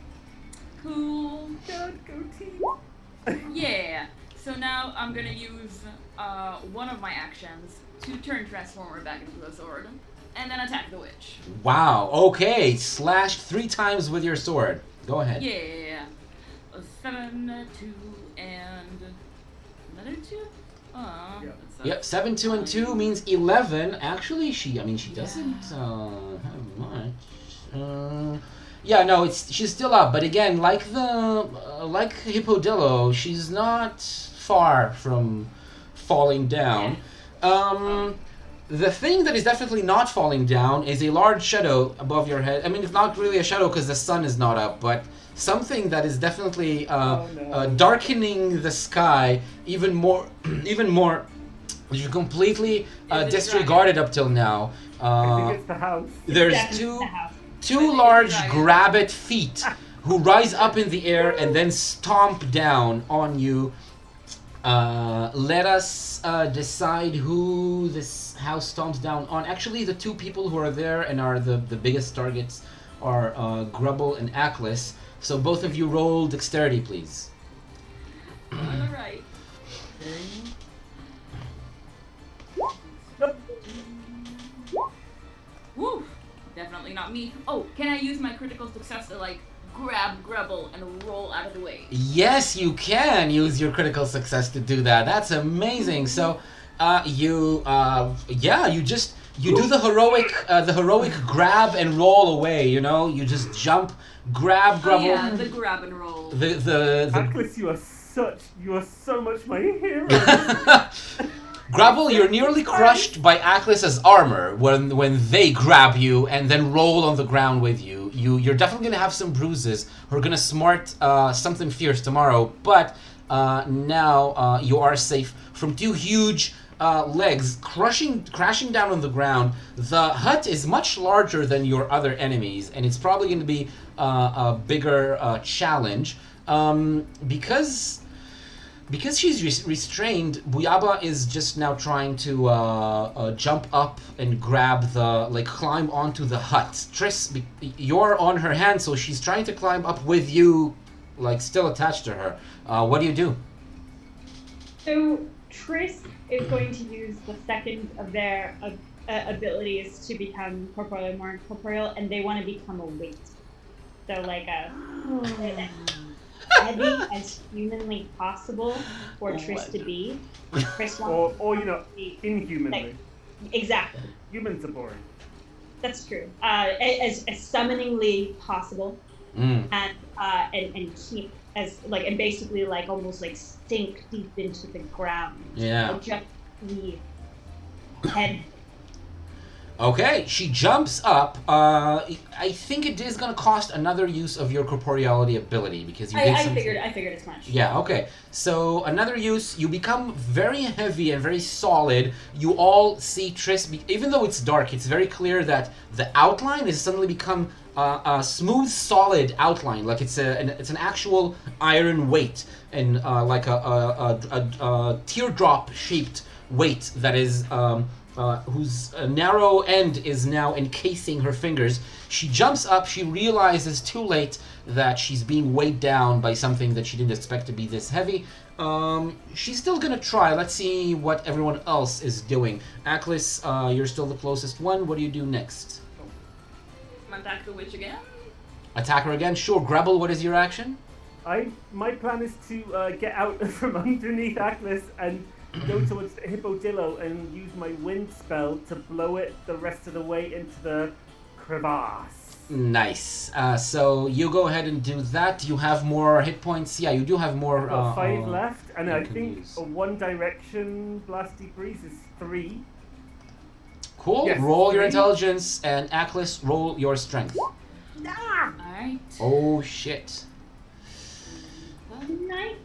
Cool. God, go team. Yeah. So now I'm gonna use one of my actions to turn Transformer back into a sword, and then attack the witch. Wow, okay. Slashed 3 times with your sword. Go ahead. Yeah. A 7, 2, and another 2? Yeah. Yep, 7, 2, and 2 means 11. Actually, she doesn't have much. Yeah, no, she's still up. But again, like Hippodillo, she's not far from falling down. The thing that is definitely not falling down is a large shadow above your head. I mean, it's not really a shadow because the sun is not up, but something that is definitely darkening the sky even more, which you completely disregarded up till now. I think it's the house. There's Definitely the house. two large grabbed feet who rise up in the air and then stomp down on you. Let us decide who this house stomps down on. Actually, the 2 people who are there and are the biggest targets are Grubble and Aklis. So both of you roll dexterity, please. Alright. Woo! Definitely not me. Oh, can I use my critical success to grab Grubble and roll out of the way? Yes, you can use your critical success to do that. That's amazing. So, you just You do the heroic grab and roll away. You know, you just jump, grab Oh Grubble. yeah, the grab and roll. The Atlas, you are so much my hero. Grubble, you're nearly crushed by Atlas's armor when they grab you and then roll on the ground with you. You're definitely gonna have some bruises. We're gonna smart something fierce tomorrow, but now you are safe from two huge legs crashing down on the ground. The hut is much larger than your other enemies, and it's probably going to be a bigger challenge because she's restrained. Buyaba is just now trying to jump up and grab climb onto the hut. Triss, you're on her hand, so she's trying to climb up with you, like still attached to her. What do you do? So Triss is going to use the second of their abilities to become corporeal and more incorporeal, and they want to become a weight. So like as heavy as humanly possible for Triss to be. Triss wants or to be inhumanly. Exactly. Humans are boring. That's true. As summoningly possible, and keep as and basically almost sink deep into the ground. Yeah. Just the head. Okay, she jumps up. I think it is going to cost another use of your corporeality ability because you did I something. figured as much. Yeah, okay. So another use, you become very heavy and very solid. You all see Triss, even though it's dark, it's very clear that the outline has suddenly become a smooth, solid outline. Like it's an actual iron weight and like a teardrop-shaped weight that is whose narrow end is now encasing her fingers. She jumps up. She realizes too late that she's being weighed down by something that she didn't expect to be this heavy. She's still gonna try. Let's see what everyone else is doing. Aklis, you're still the closest one. What do you do next? Attack the witch again? Attack her again? Sure. Grubble, what is your action? My plan is to get out from underneath Atlas and go towards the Hippodillo and use my wind spell to blow it the rest of the way into the crevasse. Nice. So you go ahead and do that. You have more hit points. Yeah, you do have more. I've got 5 left, and I can think use. a One Direction Blasty Breeze is 3. Cool. Yes, Roll your 3. intelligence, and Aklis, roll your strength. Alright. Oh shit. Nice.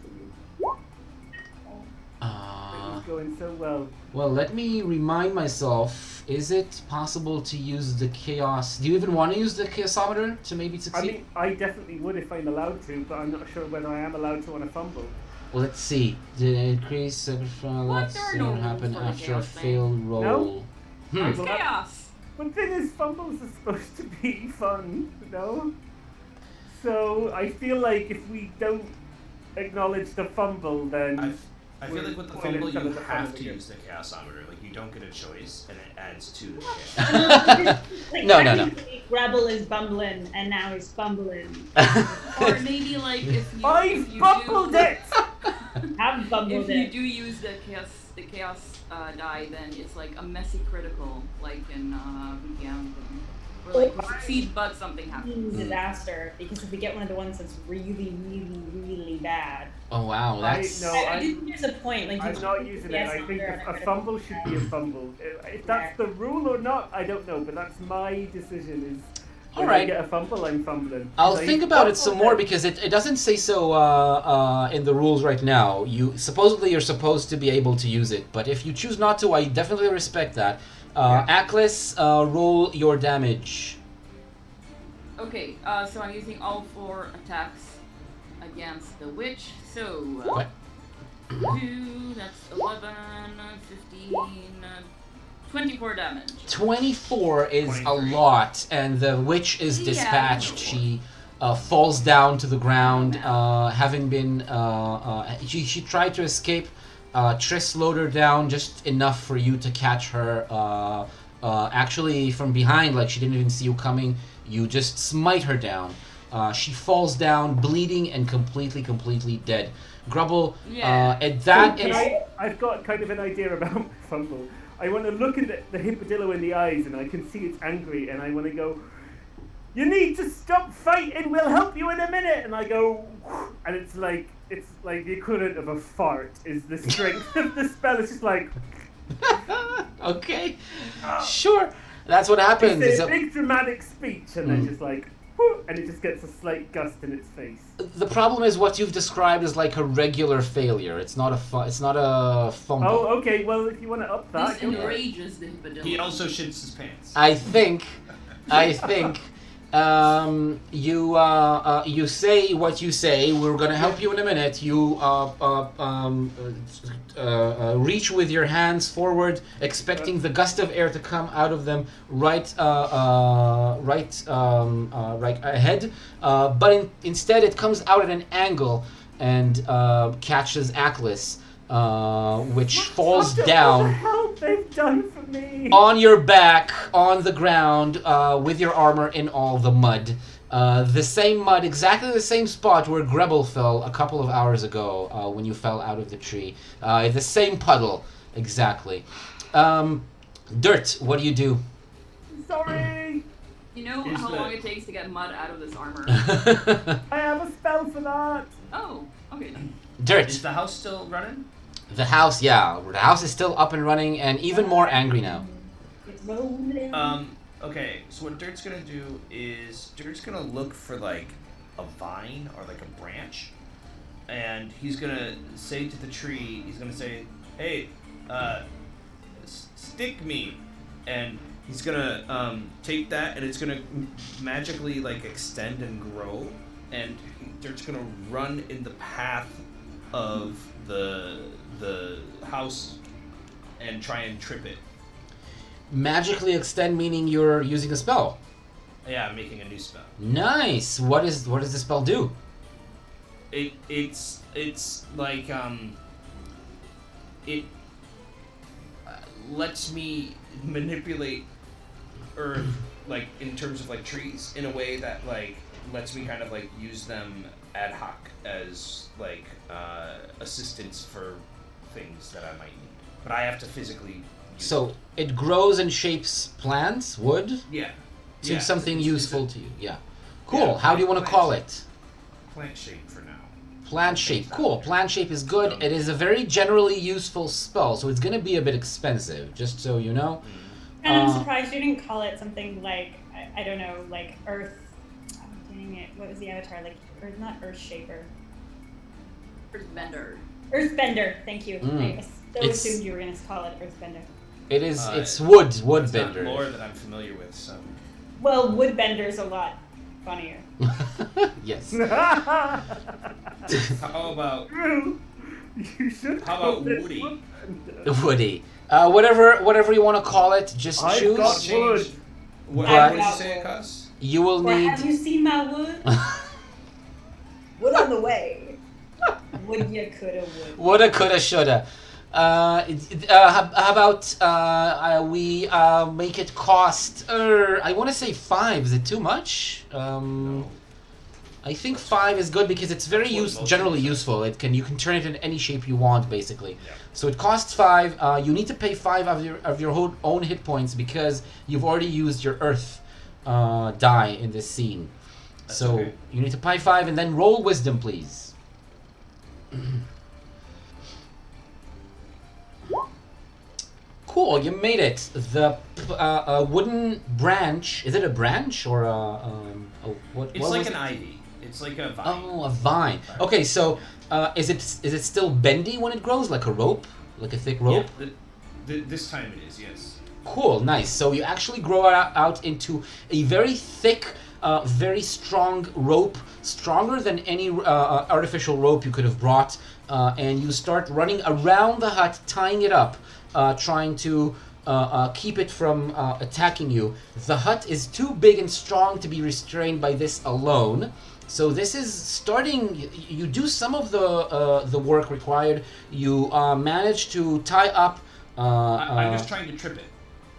It's going so well. Well, let me remind myself. Is it possible to use the chaos? Do you even want to use the chaosometer to maybe I succeed? mean, I definitely would if I'm allowed to, but I'm not sure whether I am allowed to on a fumble. Well, let's see. Did it increase sacrifice? What? Let's There are see no what rules happened for the after a chaos thing. failed roll. No? It's Well, that- chaos! One thing is, fumbles are supposed to be fun, no? So I feel like if we don't acknowledge the fumble, then I feel like with the Spoiler fumble, some you of the have fun to again. use the chaosometer. Like, you don't get a choice, and it adds to the chaos. No. Technically, Rebel is bumbling, and now he's fumbling. Or maybe if you I fumbled it! I've bumbled If you it. do use the chaos die, then it's like a messy critical, like in VGM, where you succeed but something happens. Disaster, because if we get one of the ones that's really, really, really bad. Oh wow, that's. I think there's a point. I'm not using it. I think a fumble should be a fumble. If that's the rule or not, I don't know, but that's my decision. Is when I Alright. get a fumble, I'm fumbling. I'll Like, think about it some more fumble because it doesn't say so in the rules right now. You're supposed to be able to use it, but if you choose not to, I definitely respect that. Aklis, roll your damage. Okay, so I'm using all 4 attacks against the witch. So, What? 2, that's 11, 15, 24 damage. 24 is a 23. lot, and the witch is Yeah. dispatched. She falls down to the ground, having been. She tried to escape. Triss slowed her down just enough for you to catch her. Actually, from behind, like she didn't even see you coming. You just smite her down. She falls down, bleeding and completely dead. Grubble, Yeah. at that I've got kind of an idea about my fumble. I want to look at the hippodillo in the eyes, and I can see it's angry, and I want to go, "You need to stop fighting. We'll help you in a minute." And I go, and it's like the equivalent of a fart. Is the strength of the spell? It's just like. Okay, sure. That's what happens. It's a big dramatic speech, and then just like, whoo, and it just gets a slight gust in its face. The problem is what you've described is like a regular failure. It's not a fumble. Oh, okay. Well, if you want to up that, This enrages the hippodillo. He also shits his pants. I think you say what you say. We're gonna help you in a minute. You reach with your hands forward, expecting the gust of air to come out of them right ahead. But instead, it comes out at an angle and catches Atlas, which falls down. What the hell they've done for me? On your back, on the ground, with your armor in all the mud. The same mud, exactly the same spot where Grebel fell a couple of hours ago when you fell out of the tree. The same puddle, exactly. Dirt, what do you do? Sorry. You know how long it takes to get mud out of this armor? I have a spell for that. Oh, okay then. Dirt. Is the house still running? The house, yeah. The house is still up and running and even more angry now. It's rolling. Okay, so what Dirt's gonna do is Dirt's gonna look for like a vine or like a branch, and he's gonna say to the tree, he's gonna say, "Hey, stick me," and he's gonna take that, and it's gonna magically like extend and grow, and Dirt's gonna run in the path of the house and try and trip it. Magically extend meaning you're using a spell. Yeah, I'm making a new spell. Nice. What does the spell do? It's like it lets me manipulate earth like in terms of like trees in a way that like lets me kind of like use them ad hoc as like assistance for things that I might need, but I have to physically use So it grows and shapes plants, wood, it. Yeah. to Yeah, something it's useful a to you. Yeah. Cool. Yeah, How do you want to plant call shape. it? Plant shape for now. Plant shape. Cool. Plant shape is good. It is a very generally useful spell, so it's going to be a bit expensive, just so you know. And I'm surprised you didn't call it something like, I don't know, like Earth. Oh, dang it. What was the avatar? Like, Earth, not Earth Shaper. Earthbender. Earthbender. Thank you. I so It's- assumed you were going to call it Earthbender. It is. It's It's wood not bender. lore that I'm familiar with, so. Well, Woodbender's a lot funnier. Yes. How about You should. How call about it Woody? Woodbender. Woody. Whatever you want to call it, just I've choose. got wood. what But- did you say, Cos? You will Or need. have you seen my wood? Wood on the way. Would ya, coulda, would. Woulda, coulda, shoulda. How about we make it cost? I want to say 5. Is it too much? No. I think 5 is good because it's very That's what most generally people useful. You can turn it in any shape you want, basically. Yeah. So it costs 5. You need to pay 5 of your own hit points because you've already used your earth die in this scene. That's So okay. you need to pay 5 and then roll wisdom, please. Cool, you made it. The wooden branch. Is it a branch or what? It's what like was an it? ivy. It's like a vine. Oh, a vine. Okay, so is it still bendy when it grows, like a rope, like a thick rope? Yeah, this time it is, yes. Cool, nice. So you actually grow out into a very thick, very strong rope, stronger than any artificial rope you could have brought, and you start running around the hut, tying it up, trying to keep it from attacking you. The hut is too big and strong to be restrained by this alone. So this is starting. You do some of the work required. You manage to tie up. I'm just trying to trip it.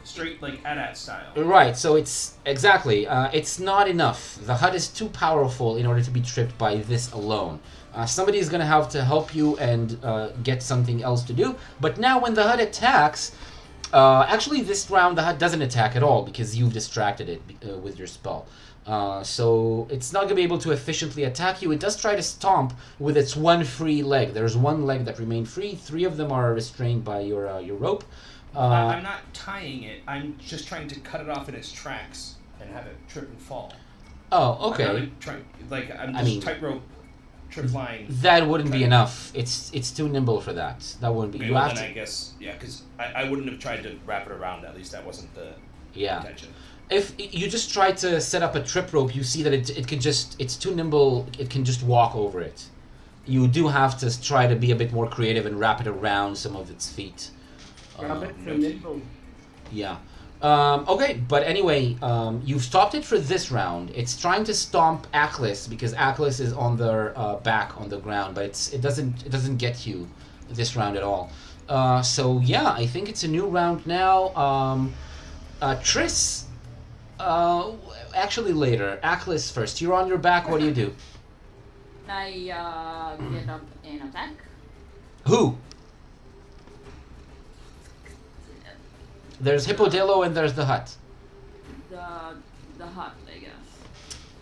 Straight, like, AT-AT style. Right, so it's exactly, it's not enough. The hut is too powerful in order to be tripped by this alone. Somebody is going to have to help you and get something else to do. But now when the hut attacks, Actually, this round the hut doesn't attack at all because you've distracted it with your spell. So it's not going to be able to efficiently attack you. It does try to stomp with its one free leg. There's one leg that remained free. 3 of them are restrained by your rope. I'm not tying it. I'm just trying to cut it off in its tracks and have it trip and fall. Oh, okay. I'm just tightrope, trip line. That wouldn't be enough. It's too nimble for that. That wouldn't be. Okay, you well, have then to. I guess, yeah, because I wouldn't have tried to wrap it around. At least that wasn't the intention. If you just try to set up a trip rope, you see that it can just, it's too nimble, it can just walk over it. You do have to try to be a bit more creative and wrap it around some of its feet. Rabbits are nimble. Yeah. Okay, but anyway, you've stopped it for this round. It's trying to stomp Aklis because Aklis is on their back on the ground, but it doesn't get you this round at all. So yeah, I think it's a new round now. Triss, actually later. Aklis first. You're on your back. What do you do? I get up and attack. Who? There's Hippodillo and there's the hut. The hut, I guess.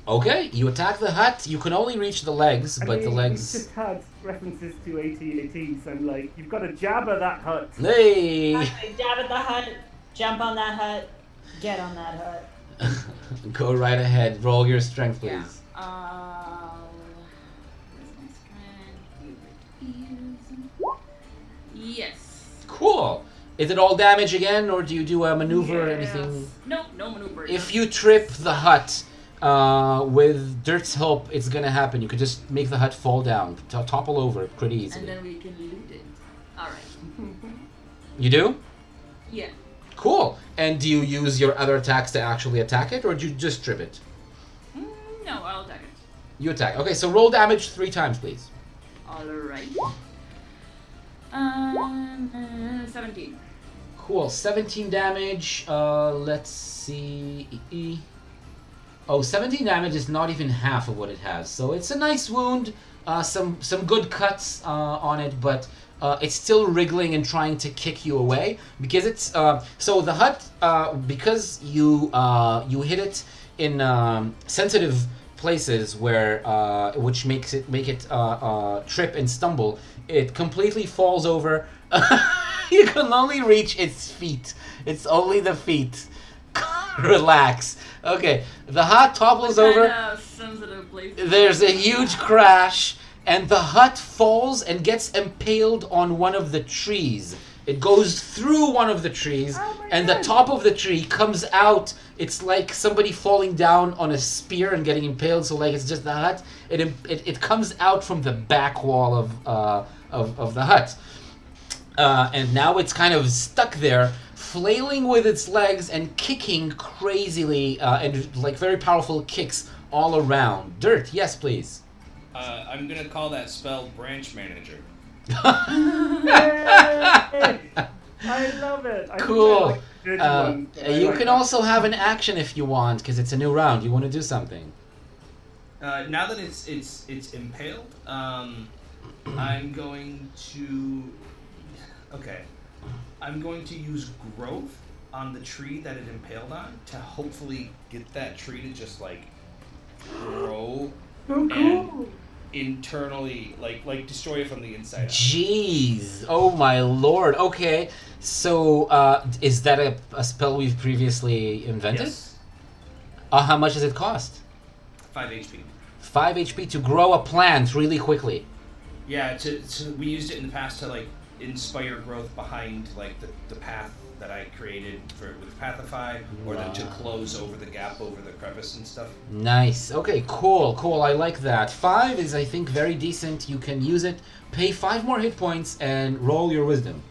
Okay, you attack the hut. You can only reach the legs, I but mean, the legs. You just had references to AT-ATs, and like, you've got to jab at that hut. Hey! Jab at the hut, jump on that hut, get on that hut. Go right ahead. Roll your strength, please. Yeah. Where's my strength? Yes. Cool. Is it all damage again, or do you do a maneuver or Yes. anything? No maneuver. If you trip the hut with Dirt's help, it's gonna happen. You could just make the hut fall down, topple over pretty And easily. then we can loot it. Alright. You do? Yeah. Cool. And do you use your other attacks to actually attack it, or do you just trip it? No, I'll attack it. You attack. Okay, so roll damage 3 times, please. Alright. 17. Cool. 17 damage. Let's see. Oh, 17 damage is not even half of what it has. So it's a nice wound. Some good cuts on it, but it's still wriggling and trying to kick you away because it's so the hut because you hit it in sensitive places where which make it trip and stumble. It completely falls over. You can only reach its feet. It's only the feet. Relax. Okay, the hut topples over. Sensitive place. There's a huge crash, and the hut falls and gets impaled on one of the trees. It goes through one of the trees, and the top of the tree comes out. It's like somebody falling down on a spear and getting impaled. So like it's just the hut. It comes out from the back wall of the hut. And now it's kind of stuck there, flailing with its legs and kicking crazily, and like very powerful kicks all around. Dirt, yes, please. I'm gonna call that spell Branch Manager. Yay! I love it. I Cool. Like the dirty ones, but I You like can that. also have an action if you want, because it's a new round. You want to do something. Now that it's impaled, I'm going to. Okay. I'm going to use growth on the tree that it impaled on to hopefully get that tree to just like grow So and cool. internally like destroy it from the inside out. Jeez. Oh my lord. Okay. So, is that a spell we've previously invented? Yes. How much does it cost? 5 HP. 5 HP to grow a plant really quickly. Yeah, we used it in the past to like inspire growth behind like the path that I created with Pathify, or then to close over the gap over the crevice and stuff. Nice. Okay, cool. I like that. 5 is, I think, very decent. You can use it. Pay 5 more hit points and roll your wisdom.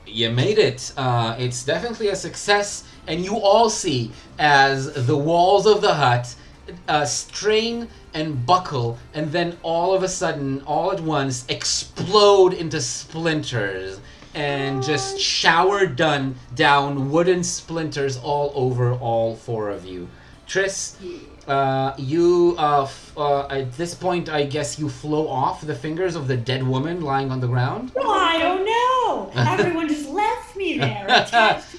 You made it. It's definitely a success, and you all see as the walls of the hut strain and buckle, and then all of a sudden, all at once, explode into splinters and just shower down wooden splinters all over all 4 of you. Triss, you at this point, I guess you flow off the fingers of the dead woman lying on the ground. Oh, I don't know. Everyone just left me there. Attached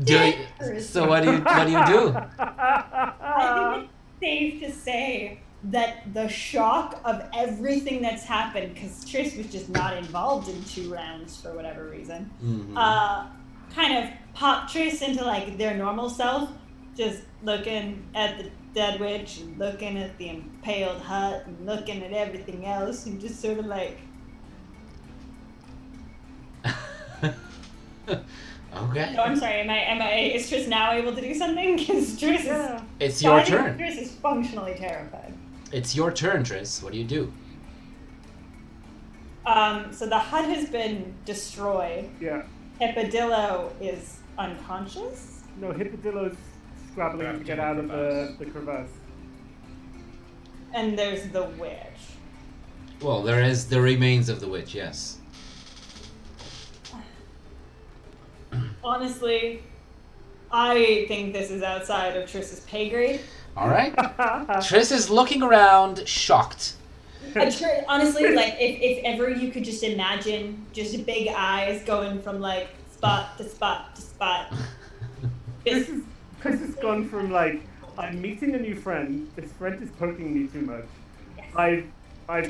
to So what do you do? I think it's safe to say that the shock of everything that's happened, because Triss was just not involved in 2 rounds for whatever reason, kind of popped Triss into like their normal self, just looking at the dead witch and looking at the impaled hut and looking at everything else and just sort of like. Okay. No, I'm sorry. Is Triss now able to do something? Because Triss is. It's your turn. Triss is functionally terrified. It's your turn, Triss. What do you do? So the hut has been destroyed. Yeah. Hippodillo is unconscious. No, Hippodillo's scrabbling to get out of the crevasse. And there's the witch. Well, there is the remains of the witch, yes. Honestly, I think this is outside of Triss's pay grade. All right. Triss is looking around, shocked. Honestly, like if ever you could just imagine just big eyes going from like spot to spot to spot. This has gone from like, I'm meeting a new friend. This friend is poking me too much. Yes. I've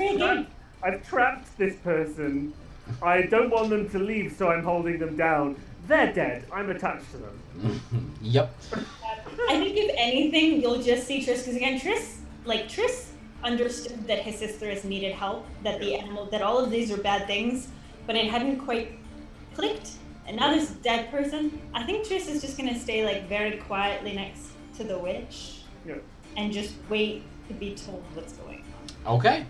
trapped this person. I don't want them to leave, so I'm holding them down. They're dead. I'm attached to them. Yep. I think if anything, you'll just see Triss, because again, Triss understood that his sister has needed help, that the animal, that all of these are bad things, but it hadn't quite clicked. And now this dead person, I think Triss is just gonna stay like very quietly next to the witch, and just wait to be told what's going on. Okay.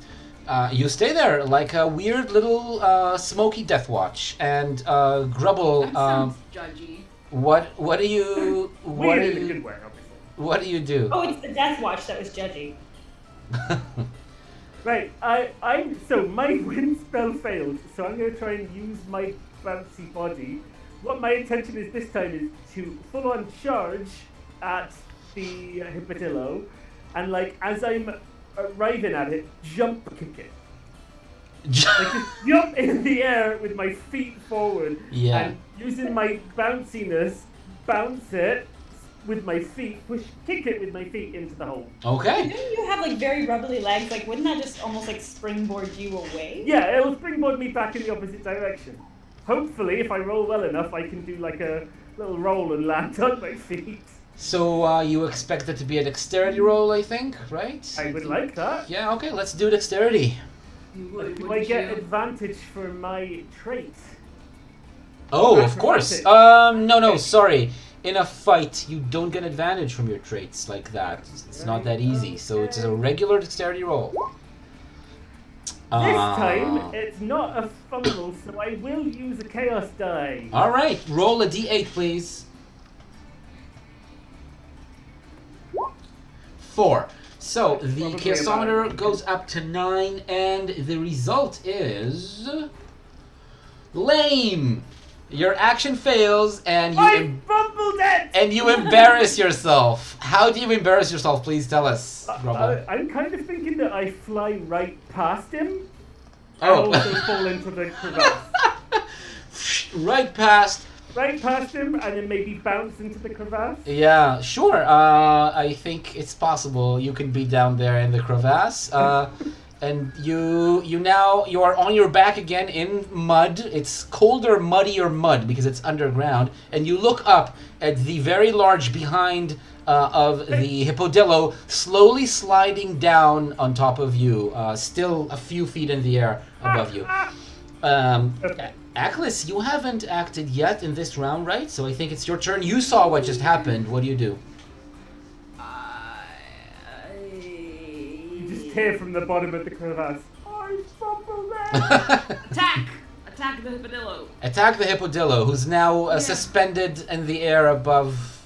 You stay there like a weird little smoky death watch, and Grubble. That sounds judgy. What do you? What Weird do in a you? good way, obviously. What do you do? Oh, it's the death watch that was judgy. Right, so my wind spell failed, so I'm going to try and use my bouncy body. What my intention is this time is to full-on charge at the Hippodillo, and like as I'm arriving at it, jump kick it. Like just jump in the air with my feet forward, and using my bounciness, bounce it with my feet, kick it with my feet into the hole. Okay. Didn't you have like very rubbly legs? Like, wouldn't that just almost like springboard you away? Yeah, it'll springboard me back in the opposite direction. Hopefully, if I roll well enough, I can do like a little roll and land on my feet. So you expect it to be a dexterity roll, I think, right? I would like that. Yeah. Okay. Let's do dexterity. Do I get advantage for my trait? Oh, of course. No, sorry. In a fight, you don't get advantage from your traits like that. It's not that easy. So it's a regular dexterity roll. This time, it's not a fumble, so I will use a chaos die. All right. Roll a d8, please. 4. So the Probably chaosometer about- goes up to 9, and the result is lame. Your action fails, and I fumbled it! you embarrass yourself. How do you embarrass yourself? Please tell us, Grubble. I'm kind of thinking that I fly right past him. Oh. I also fall into the crevasse. Right past. Right past him, and then maybe bounce into the crevasse. Yeah, sure. I think it's possible you can be down there in the crevasse. And you are on your back again in mud. It's colder, muddier mud because it's underground. And you look up at the very large behind of the Hippodillo, slowly sliding down on top of you, still a few feet in the air above you. Aklis, you haven't acted yet in this round, right? So I think it's your turn. You saw what just happened. What do you do? You just hear from the bottom of the crevasse. I fumbled it! Attack the Hippodillo. Attack the Hippodillo, who's now suspended in the air above.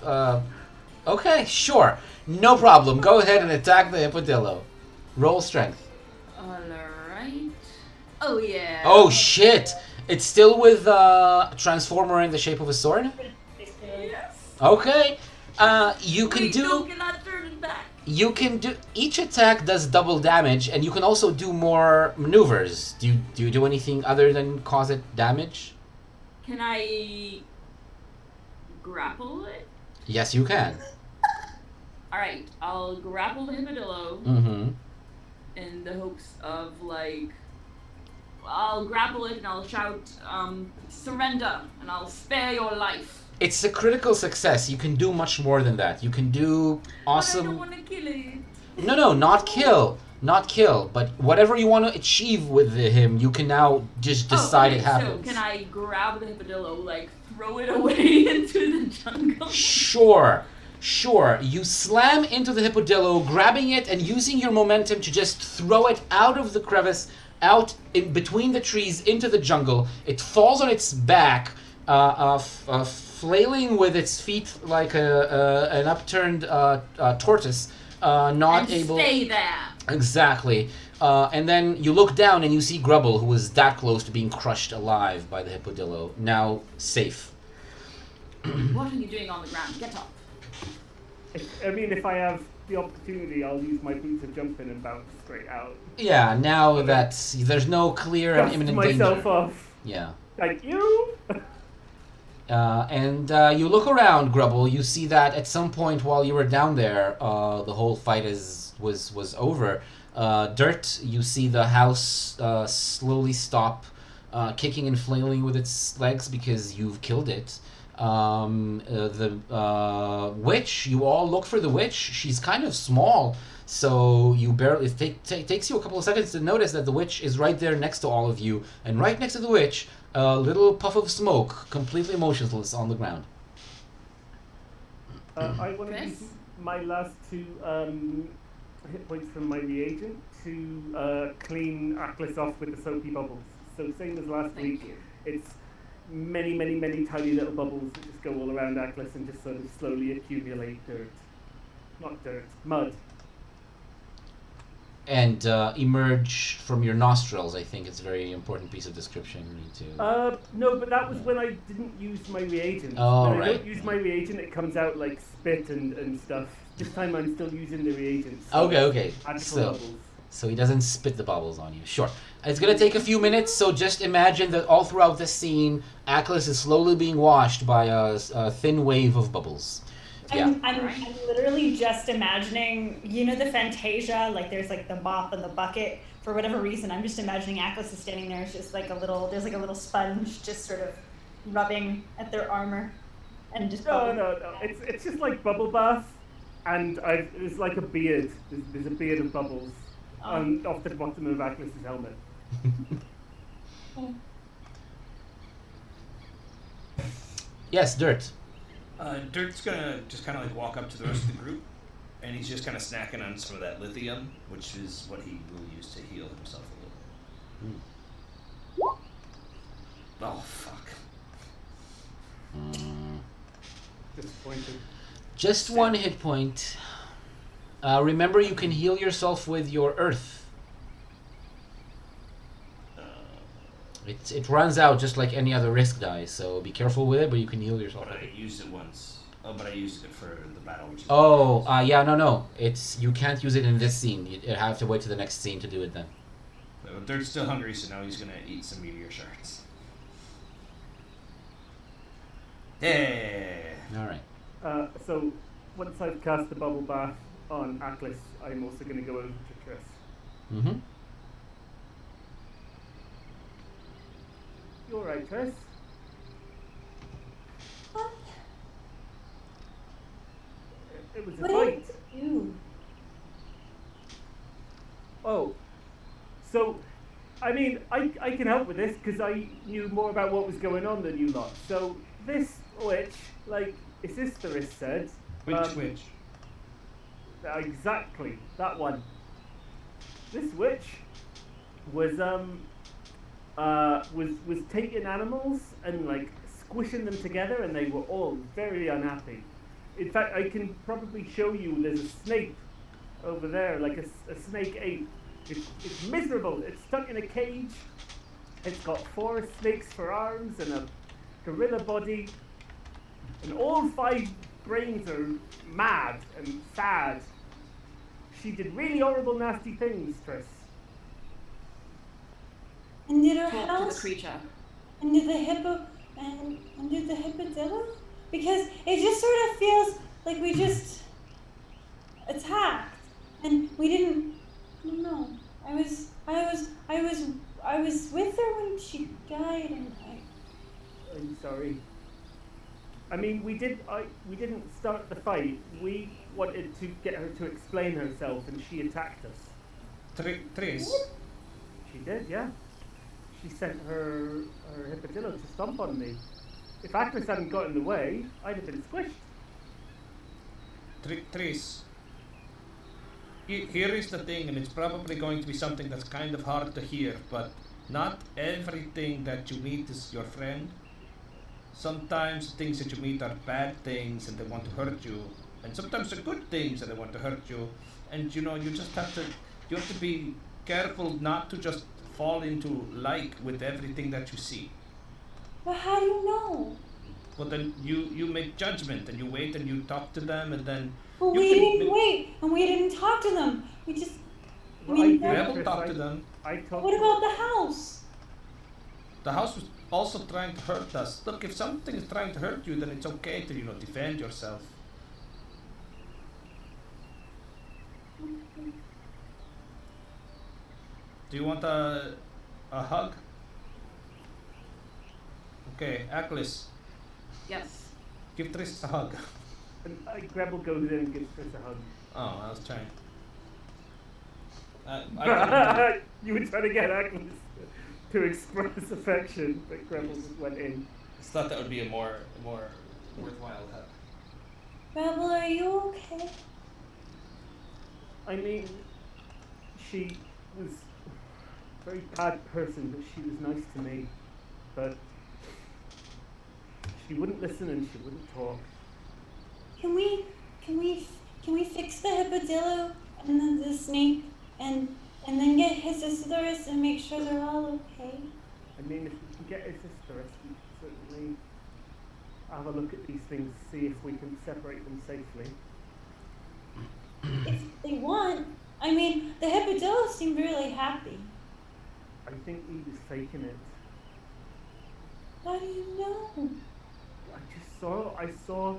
Okay, sure. No problem. Go ahead and attack the Hippodillo. Roll strength. Alright. Oh, yeah. Oh, shit. It's still with Transformer in the shape of a sword? Yes. Okay. You can Wait, do... no, cannot turn it back. You can do each attack does double damage, and you can also do more maneuvers. Do you do anything other than cause it damage? Can I grapple it? Yes, you can. Alright, I'll grapple the Hippodillo Mm-hmm. in the hopes of, like, I'll grapple it and I'll shout, surrender, and I'll spare your life. It's a critical success. You can do much more than that. You can do awesome. But I don't want to kill it. No, not kill. Not kill, but whatever you want to achieve with him, you can now just decide it happens. So can I grab the Hippodillo, like, throw it away into the jungle? Sure. You slam into the Hippodillo, grabbing it and using your momentum to just throw it out of the crevice, out in between the trees into the jungle. It falls on its back, flailing with its feet like an upturned tortoise, not and able. Stay there. Exactly. And then you look down and you see Grubble, who was that close to being crushed alive by the Hippodillo, now safe. What are you doing on the ground? Get up. If I have the opportunity, I'll use my boots of jumping and bounce straight out. Yeah, now that there's no clear and Dust imminent myself danger. off. Yeah. Thank you. And you look around, Grubble. You see that at some point while you were down there, the whole fight was over. Dirt, you see the house slowly stop kicking and flailing with its legs because you've killed it. The witch, you all look for the witch. She's kind of small, so you barely. It takes you a couple of seconds to notice that the witch is right there next to all of you, and right next to the witch, a little puff of smoke, completely motionless on the ground. I want to Chris? use my last 2 hit points from my reagent to clean Atlas off with the soapy bubbles. So same as last Thank week, you. it's many tiny little bubbles that just go all around Atlas and just sort of slowly accumulate dirt. Not dirt, mud. And emerge from your nostrils. I think it's a very important piece of description. You need to. No, but that was when I didn't use my reagent. Oh, when I right. don't use my reagent, it comes out like spit and stuff. This time I'm still using the reagent. So Okay. magical So. bubbles. So he doesn't spit the bubbles on you. Sure. It's going to take a few minutes, so just imagine that all throughout this scene, Atlas is slowly being washed by a thin wave of bubbles. Yeah. I'm literally just imagining, the Fantasia, like there's like the mop and the bucket. For whatever reason, I'm just imagining Atlas is standing there. It's just like there's like a little sponge just sort of rubbing at their armor and just. No. It's just like bubble bath, and it's like a beard. There's a beard of bubbles off the bottom of Atlas's helmet. Yes, Dirt. Dirt's gonna just kind of like walk up to the rest of the group, and he's just kind of snacking on some of that lithium, which is what he will use to heal himself a little. Oh fuck! Disappointed. Just 1 hit point. Remember, you can heal yourself with your earth. It runs out just like any other risk die, so be careful with it, but you can heal yourself But with I it. used it once. Oh, but I used it for the battle. Which is Yeah, no. You can't use it in this scene. You have to wait to the next scene to do it then. Well, Dirt's still hungry, so now he's gonna eat some meteor shards. Yeah. Alright. So once I've cast the bubble bath on Atlas, I'm also going to go over to Triss. Mm-hmm. You alright, Triss? What? It was a What did fight. I do? Oh. So, I can help with this because I knew more about what was going on than you lot. So, this witch, like Isisteris said... Which witch? Exactly, that one. This witch was taking animals and like squishing them together, and they were all very unhappy. In fact, I can probably show you. There's a snake over there, like a snake ape. It's miserable. It's stuck in a cage. It's got 4 snakes for arms and a gorilla body, and all 5 brains are mad and sad. She did really horrible, nasty things, Triss. And did our Talk to the house? creature. And did the hippo? And did the hippodillo? Because it just sort of feels like we just attacked, and we didn't. I don't know. I was with her when she died, and I'm sorry. I mean, we didn't start the fight. We wanted to get her to explain herself, and she attacked us. Triss, She did, yeah. She sent her hippodillo to stomp on me. If Atlas hadn't got in the way, I'd have been squished. Triss. Here is the thing, and it's probably going to be something that's kind of hard to hear, but not everything that you meet is your friend. Sometimes things that you meet are bad things and they want to hurt you, and sometimes they're good things and they want to hurt you. And you just have to be careful not to just fall into like with everything that you see. but how do you know? But then you make judgment and you wait and you talk to them and then. But you we can didn't make- wait, and we didn't talk to them. We just. Well, I mean, did, Rebel Triss, talked to them. I talked What to about the house? The house was also trying to hurt us. Look, if something is trying to hurt you, then it's okay to defend yourself. Do you want a hug? Okay, Aklis, Yes. give Triss a hug. And Grebel goes in and gives Triss a hug. Oh, I was trying. You were trying to get Atlas to express affection, but Grebel just went in. I just thought that would be a more worthwhile hug. Rebel, are you okay? I mean, she was a very bad person, but she was nice to me. But she wouldn't listen and she wouldn't talk. Can we fix the hippodillo and then the snake and then get his sisters and make sure they're all okay? I mean, if we can get his sister, we can certainly have a look at these things, see if we can separate them safely. If they want. I mean, the hippodillo seemed really happy. I think he was faking it. How do you know? I saw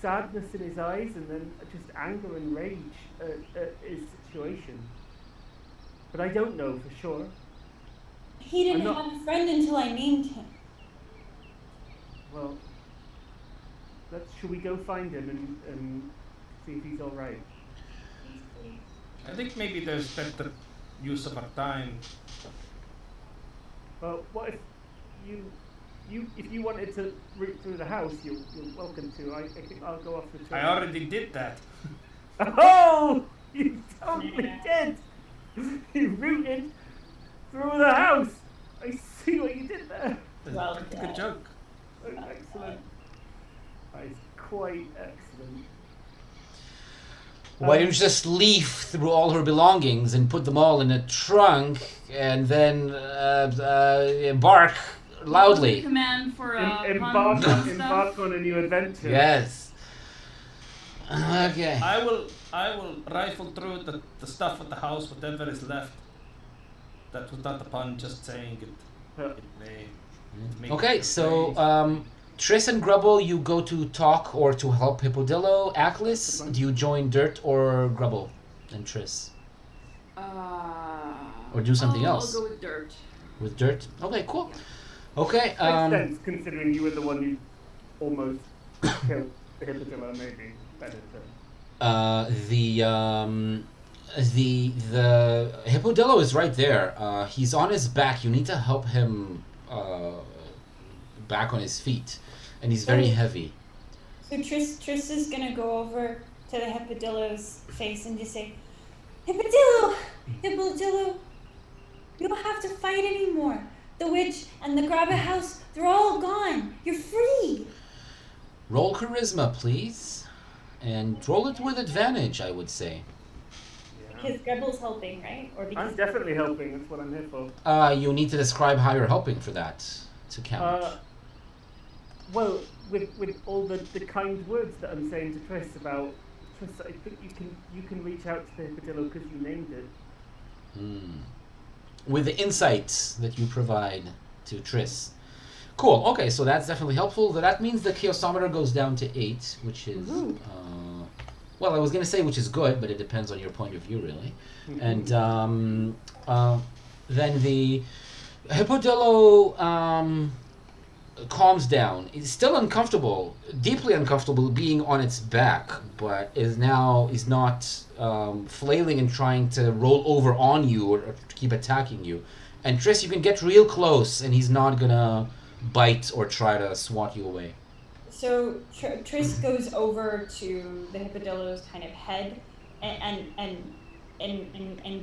sadness in his eyes and then just anger and rage at his situation. But I don't know for sure. He didn't I'm not- have a friend until I named him. Well, should we go find him and see if he's alright? I think maybe there's better use of our time. Well, what if if you wanted to root through the house, you're welcome to. I think I'll go off the train. I already did that. Oh! You totally Yeah. did! You rooted through the house! I see what you did there! Well Pretty done. good joke. Excellent. That is quite excellent. Why don't you just leaf through all her belongings and put them all in a trunk and then bark loudly? Command for Embark puns and stuff. on a new adventure. Yes. Okay. I will rifle through the stuff at the house, whatever is left. That was not a pun, just saying it. It may. Okay, so Triss and Grubble, you go to talk or to help Hippodillo. Aklis, do you join Dirt or Grubble and Triss? Or do something else? I'll go with dirt. With Dirt? Okay, cool. Okay, Makes sense, considering you were the one who almost killed the hippodillo, maybe. Better to... the Hippodillo is right there. He's on his back. You need to help him back on his feet, and he's very heavy. So Triss is gonna go over to the hippodillo's face and just say, Hippodillo! Hippodillo! You don't have to fight anymore. The witch and the grab house, they're all gone. You're free. Roll charisma, please, and roll it with advantage, I would say. Because Grebble's helping, right? Or because I'm definitely helping, that's what I'm here for. You need to describe how you're helping for that to count. Well, with all the kind words that I'm saying to Triss about Tris, I think you can reach out to the hippodillo because you named it. With the insights that you provide to Tris. Cool. Okay, so that's definitely helpful. That means the chaosometer goes down to 8, which is well, I was gonna say which is good, but it depends on your point of view, really. And then the hippodillo calms down. It's still uncomfortable, deeply uncomfortable being on its back, but is not flailing and trying to roll over on you or to keep attacking you. And Tris, you can get real close, and he's not gonna bite or try to swat you away. So Tris goes over to the hippodillo's kind of head and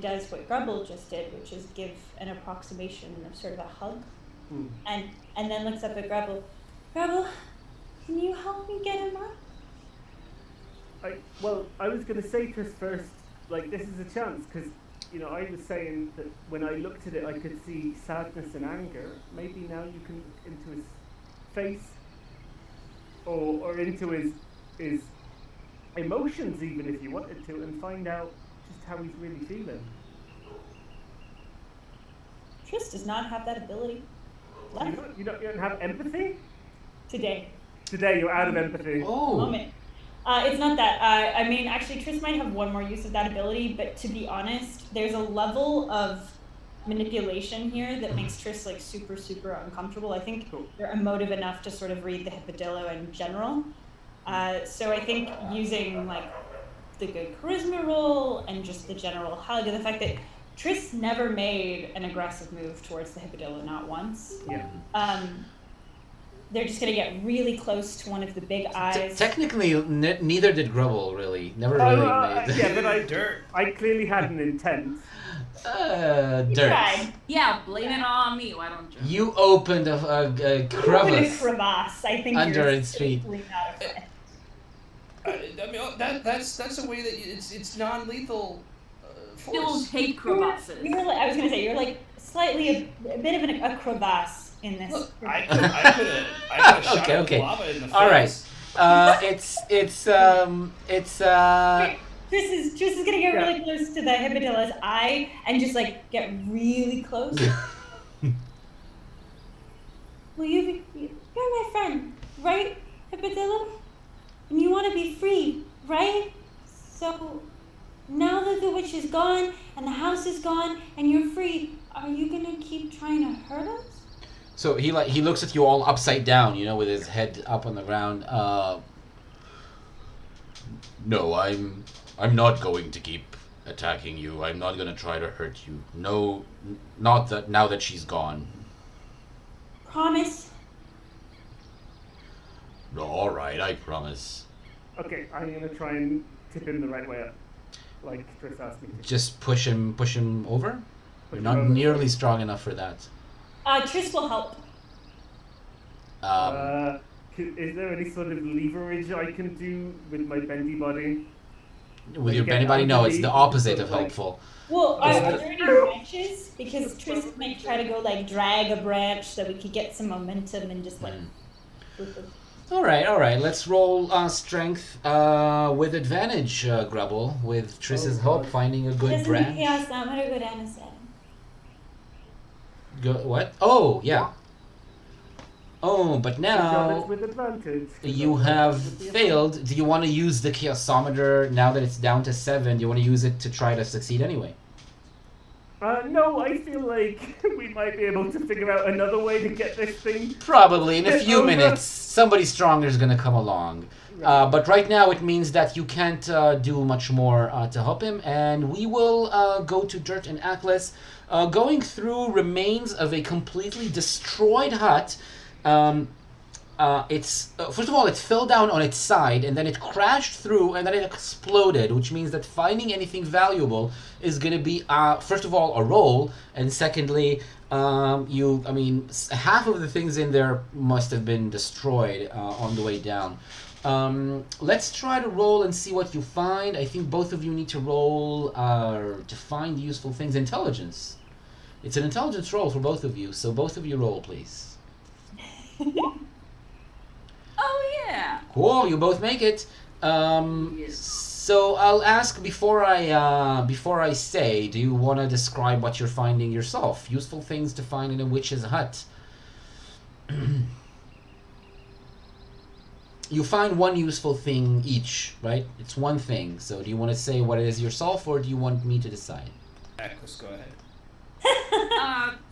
does what Grubble just did, which is give an approximation of sort of a hug. And then looks up at Grubble. Grubble, can you help me get him up? I was going to say Tris first, like, this is a chance, because, you know, I was saying that when I looked at it, I could see sadness and anger. Maybe now you can look into his face, or into his emotions, even if you wanted to, and find out just how he's really feeling. Tris does not have that ability. You don't have empathy? Today. Today you're out of empathy. Oh. Moment. It's not that. I mean, actually, Tris might have one more use of that ability, but to be honest, there's a level of manipulation here that makes Tris like super, super uncomfortable. I think they're emotive enough to sort of read the hippodillo in general. So I think using like the good charisma roll and just the general hug and the fact that Tris never made an aggressive move towards the hippodillo, not once. Yeah. They're just gonna get really close to one of the big eyes. Technically, neither did Grubble, really. Never really made. Yeah, but I clearly had an intent. Dirt. Tried. Yeah, blame it on me. Why don't you? You opened a Open a crevice crevasse. I think under you're its feet. safely not afraid. I mean, that's a way that it's non-lethal Still force. hate crevasses. You're like, I was gonna say you're like slightly a bit of a crevasse in this. Look, I could have shot him with Okay. lava in the face. All right. It's Tris is gonna get really close to the hippodillo's eye and just like get really close. Well, you're my friend, right, hippodillo? And you want to be free, right? So now that the witch is gone and the house is gone and you're free, are you gonna keep trying to hurt us? So he looks at you all upside down, you know, with his head up on the ground. No, I'm not going to keep attacking you. I'm not going to try to hurt you. No, not that now that she's gone. Promise. No, all right, I promise. Okay, I'm gonna try and tip him the right way up, like Tris asked me to. Just push him over. Push You're him not over. nearly strong enough for that. Tris will help. Is there any sort of leverage I can do with my bendy body? With your Get bendy body, no, it's the underneath, opposite sort of like- helpful. Well, are Yes. there any branches? Because Tris might try to go like drag a branch so we could get some momentum and just like. All right. Let's roll strength with advantage, Grubble, with Triss's help, finding a good Doesn't branch. chaos, I'm gonna go down a 7. What? Oh, yeah. Oh, but It's now with advantage. 'cause you I'm have with the failed. Do you want to use the chaosometer now that it's down to 7? Do you want to use it to try to succeed anyway? No, I feel like we might be able to figure out another way to get this thing. Probably in a Get few over. minutes, somebody stronger is going to come along. But right now, it means that you can't do much more to help him, and we will go to Dirt and Atlas, going through remains of a completely destroyed hut. It's first of all, it fell down on its side, and then it crashed through, and then it exploded, which means that finding anything valuable is going to be first of all a roll, and secondly, half of the things in there must have been destroyed on the way down. Let's try to roll and see what you find. I think both of you need to roll to find useful things. Intelligence. It's an intelligence roll for both of you, so both of you roll, please. Oh yeah. Cool, you both make it. Yes. So I'll ask before I say, do you want to describe what you're finding yourself? Useful things to find in a witch's hut. You find one useful thing each, right? It's one thing. So do you want to say what it is yourself, or do you want me to decide? Let's go ahead.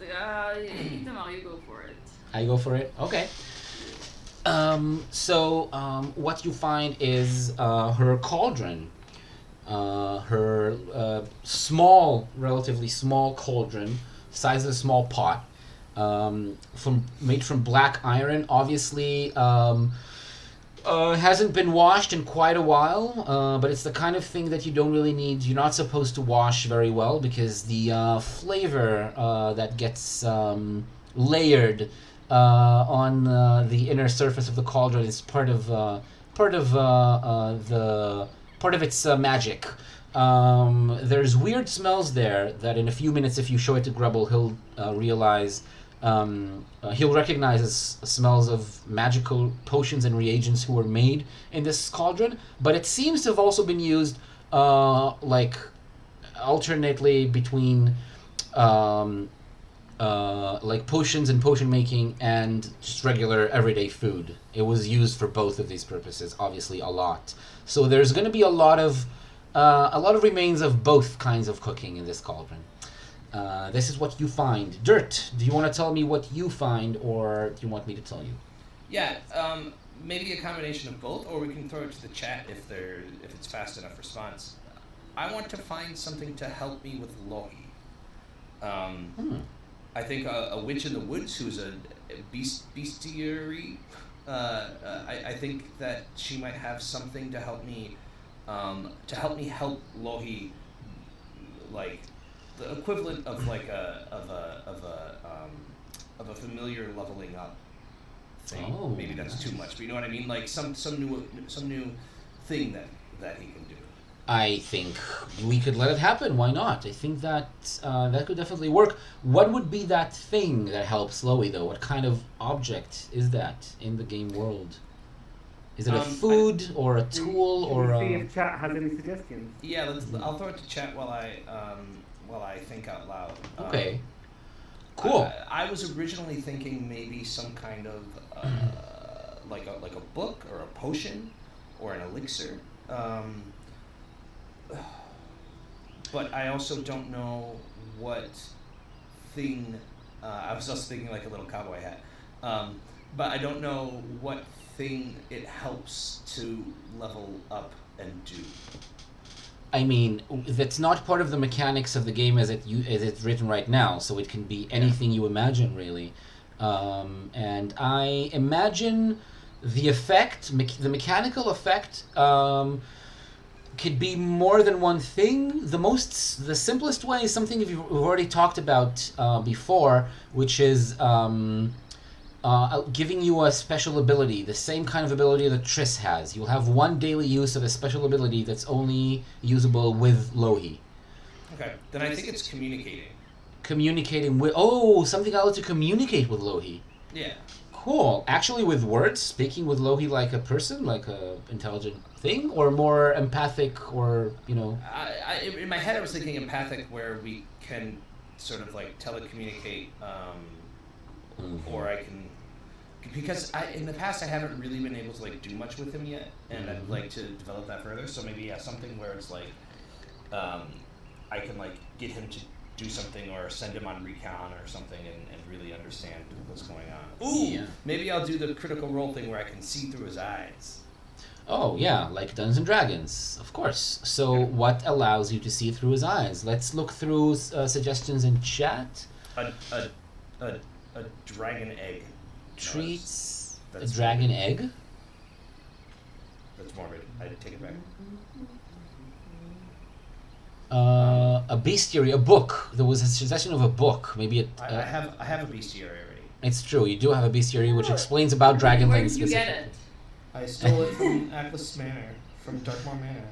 Itamar, you go for it. I go for it? Okay. What you find is her cauldron. Her relatively small cauldron, size of a small pot, made from black iron. Obviously, hasn't been washed in quite a while, but it's the kind of thing that you don't really need. You're not supposed to wash very well because the flavor that gets layered on the inner surface of the cauldron is part of its magic. There's weird smells there that in a few minutes, if you show it to Grubble, he'll realize. He'll recognize as smells of magical potions and reagents who were made in this cauldron, but it seems to have also been used alternately between potions and potion making and just regular everyday food. It was used for both of these purposes, obviously a lot. So there's going to be a lot of remains of both kinds of cooking in this cauldron. This is what you find. Dirt, do you want to tell me what you find, or do you want me to tell you? Yeah, maybe a combination of both, or we can throw it to the chat if it's fast enough response. I want to find something to help me with Lohi. I think a witch in the woods who's a bestiary. I think that she might have something to help me help Lohi, like the equivalent of like a familiar leveling up thing. Oh, maybe that's too much, but you know what I mean. Like some new thing that he can do. I think we could let it happen. Why not? I think that that could definitely work. What would be that thing that helps Loey, though? What kind of object is that in the game world? Is it a food or a tool or see a... if chat has any suggestions. Yeah, I'll throw it to chat while I think out loud. Okay. Cool. I was originally thinking maybe some kind of like a book or a potion or an elixir. But I also don't know what thing. I was also thinking like a little cowboy hat. But I don't know what thing it helps to level up and do. I mean, that's not part of the mechanics of the game as it's written right now, so it can be anything you imagine, really. And I imagine the effect, the mechanical effect, could be more than one thing. The simplest way is something we've already talked about before, which is giving you a special ability, the same kind of ability that Triss has. You'll have one daily use of a special ability that's only usable with Lohi. Okay, then I think it's communicating. Communicating with... something else to communicate with Lohi. Yeah. Cool. Actually with words, speaking with Lohi like a person, like a intelligent thing, or more empathic, or, you know... In my head I was thinking empathic, where we can sort of like telecommunicate, or I can... Because in the past I haven't really been able to like do much with him yet, and I'd like to develop that further, so maybe something where it's like, I can like get him to do something or send him on recon or something and really understand what's going on. Ooh, yeah. Maybe I'll do the critical role thing where I can see through his eyes. Oh, yeah, like Dungeons & Dragons, of course. So what allows you to see through his eyes? Let's look through suggestions in chat. A dragon egg. Treats No, a dragon egg? That's morbid. I take it back. A bestiary, a book. There was a suggestion of a book. Maybe I have a bestiary already. It's true. You do have a bestiary, which explains about dragonlings. Where did you get it? I stole it from Atlas Manor, from Darkmoor Manor,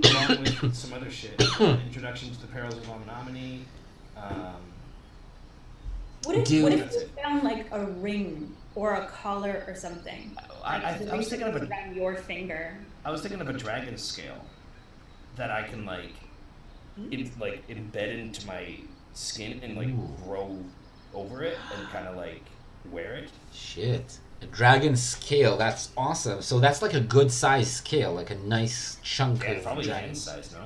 along with some other shit. Introduction to the Perils of Omnominy. What if you found like a ring or a collar or something. I was thinking of around your finger. I was thinking of a dragon scale that I can like embed into my skin and like grow over it and kind of like wear it. Shit. A dragon scale, that's awesome. So that's like a good size scale, like a nice chunk Yeah, of probably dragon. dragon size, no?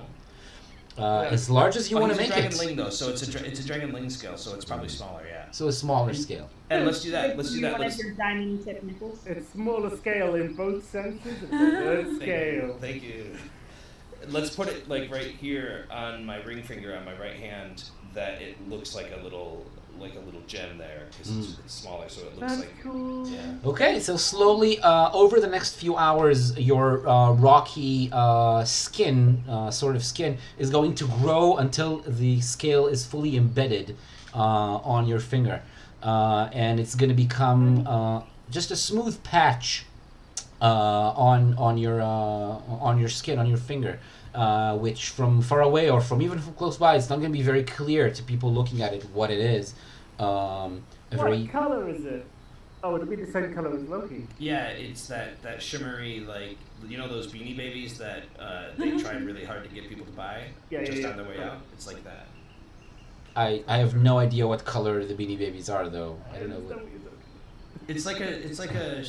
As large as you want to he's make a dragon it. ling though, so it's a dragon ling scale, so it's probably smaller, yeah. So a smaller scale. And let's do that. Let's do that. One of Let's, your diamond tip nipples. It's smaller scale in both senses. It's a good scale. Thank you. Let's put it like right here on my ring finger on my right hand, that it looks like a little gem there because it's smaller, so it looks That's like cool. yeah. Okay, so slowly over the next few hours, your rocky skin is going to grow until the scale is fully embedded on your finger, and it's going to become just a smooth patch on your skin, on your finger, which from far away or from even from close by, it's not going to be very clear to people looking at it what it is. What color is it? Oh, it'll be the same color as Loki. Yeah, it's that shimmery, like, you know those Beanie Babies that they tried really hard to get people to buy just on their way out? It's like that. I have no idea what color the Beanie Babies are, though. I don't know what. It's like a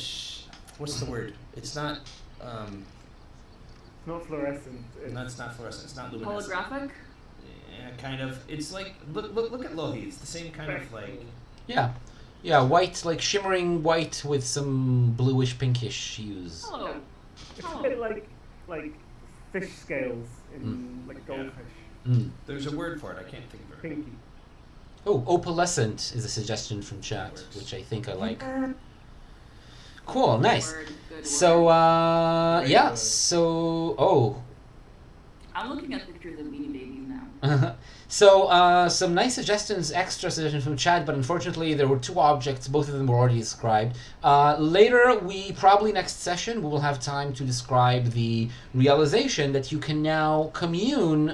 what's the word? It's not It's not fluorescent. no, it's not fluorescent. It's not luminescent. Holographic? Yeah, kind of. It's like look at Lohi. It's the same kind of like. Yeah, white, like shimmering white with some bluish pinkish hues. Hello. It's a bit like fish scales in like goldfish. There's a word for it. I can't think of it. Pinky. Oh, opalescent is a suggestion from chat, which I think I like. Cool, nice. Good So, word. yeah, so, I'm looking at pictures of Beanie Babies now. So, some nice suggestions, extra suggestions from chat, but unfortunately there were two objects, both of them were already described. Later, probably next session, we will have time to describe the realization that you can now communicate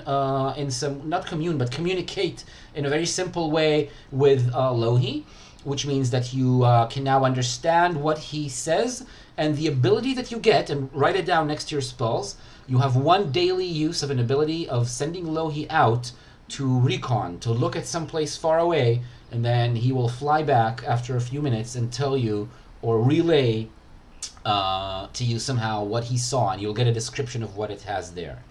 in a very simple way with Lohi, which means that you can now understand what he says, and the ability that you get, and write it down next to your spells, you have one daily use of an ability of sending Lohi out to recon, to look at someplace far away, and then he will fly back after a few minutes and tell you or relay to you somehow what he saw, and you'll get a description of what it has there.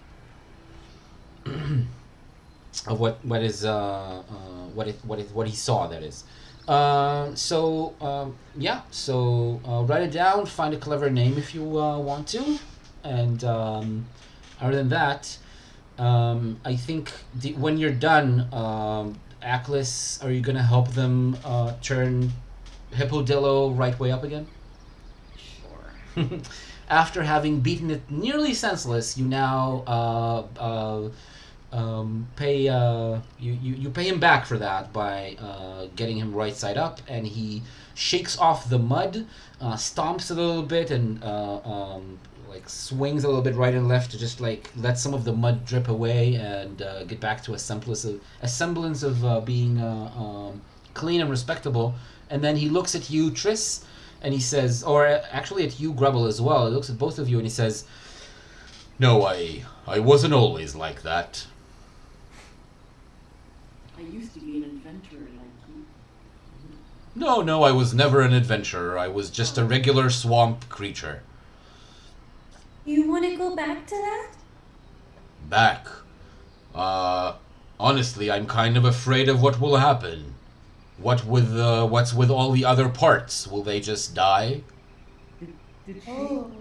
Of what he saw, that is. So write it down, find a clever name if you want to, and other than that, I think when you're done, Aklis, are you gonna help them turn Hippodillo right way up again? Sure. After having beaten it nearly senseless, you now pay you pay him back for that by getting him right side up, and he shakes off the mud, stomps a little bit, and like swings a little bit right and left to just like let some of the mud drip away and get back to a semblance of being clean and respectable. And then he looks at you, Triss, and he says, or actually at you, Grubble, as well. He looks at both of you and he says, "No, I wasn't always like that." I used to be an inventor like you. No, I was never an adventurer. I was just a regular swamp creature. You want to go back to that? Back? Honestly, I'm kind of afraid of what will happen. What's with all the other parts? Will they just die? Did Oh.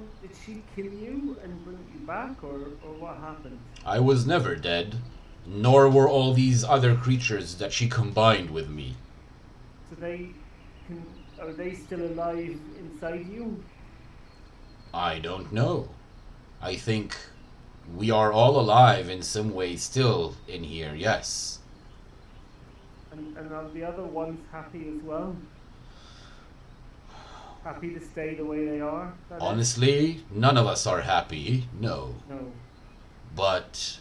she kill you and bring you back, or what happened? I was never dead, nor were all these other creatures that she combined with me. So are they still alive inside you? I don't know. I think we are all alive in some way still in here, yes. And are the other ones happy as well? Happy to stay the way they are? that is? Honestly, none of us are happy, no. No. But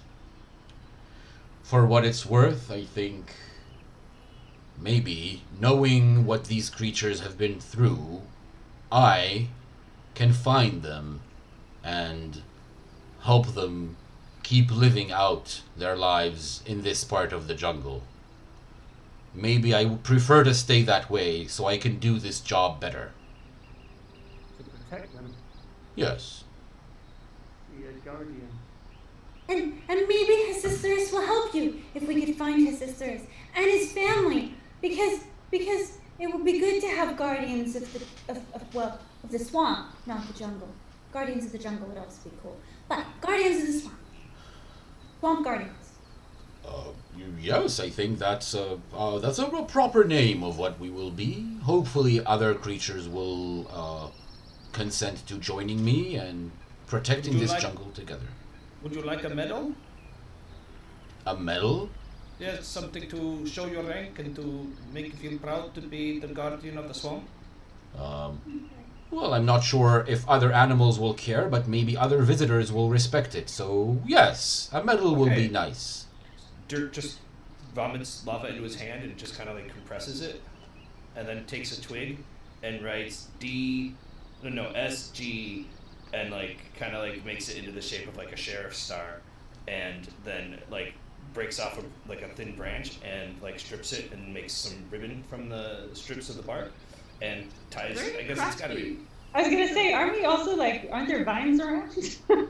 for what it's worth, I think maybe knowing what these creatures have been through I can find them and help them keep living out their lives in this part of the jungle. Maybe I would prefer to stay that way so I can do this job better. To protect them. Yes. Be a guardian. And maybe his sisters will help you if we could find his sisters and his family, because it would be good to have guardians of the swamp, not the jungle. Guardians of the jungle would also be cool, but guardians of the swamp guardians. Yes, I think that's a proper name of what we will be. Hopefully, other creatures will consent to joining me and protecting this jungle together. Would you like a medal? A medal? Yes, something to show your rank and to make you feel proud to be the guardian of the swamp. Well, I'm not sure if other animals will care, but maybe other visitors will respect it. So, yes, a medal will be nice. Dirt just vomits lava into his hand and just kind of like compresses it, and then takes a twig and writes SG, and like kind of like makes it into the shape of like a sheriff's star, and then like breaks off like a thin branch and like strips it and makes some ribbon from the strips of the bark and ties. I guess it's got to be. I was gonna say, aren't there vines around?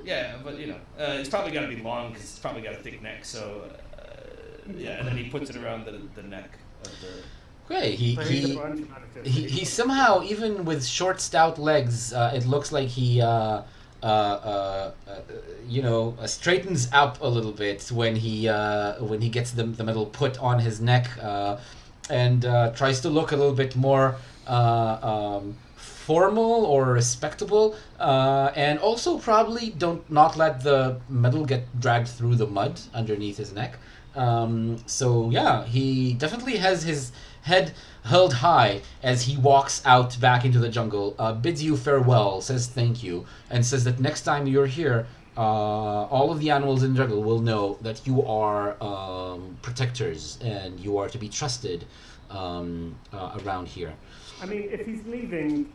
Yeah, but it's probably got to be long because it's probably got a thick neck. So yeah, and then he puts it around the neck of the. Okay, he somehow, even with short, stout legs, it looks like he straightens up a little bit when he gets the medal put on his neck, and tries to look a little bit more formal or respectable, and also probably not let the medal get dragged through the mud underneath his neck. So yeah, he definitely has his head held high as he walks out back into the jungle, bids you farewell, says thank you, and says that next time you're here, all of the animals in the jungle will know that you are protectors and you are to be trusted around here. I mean, if he's leaving,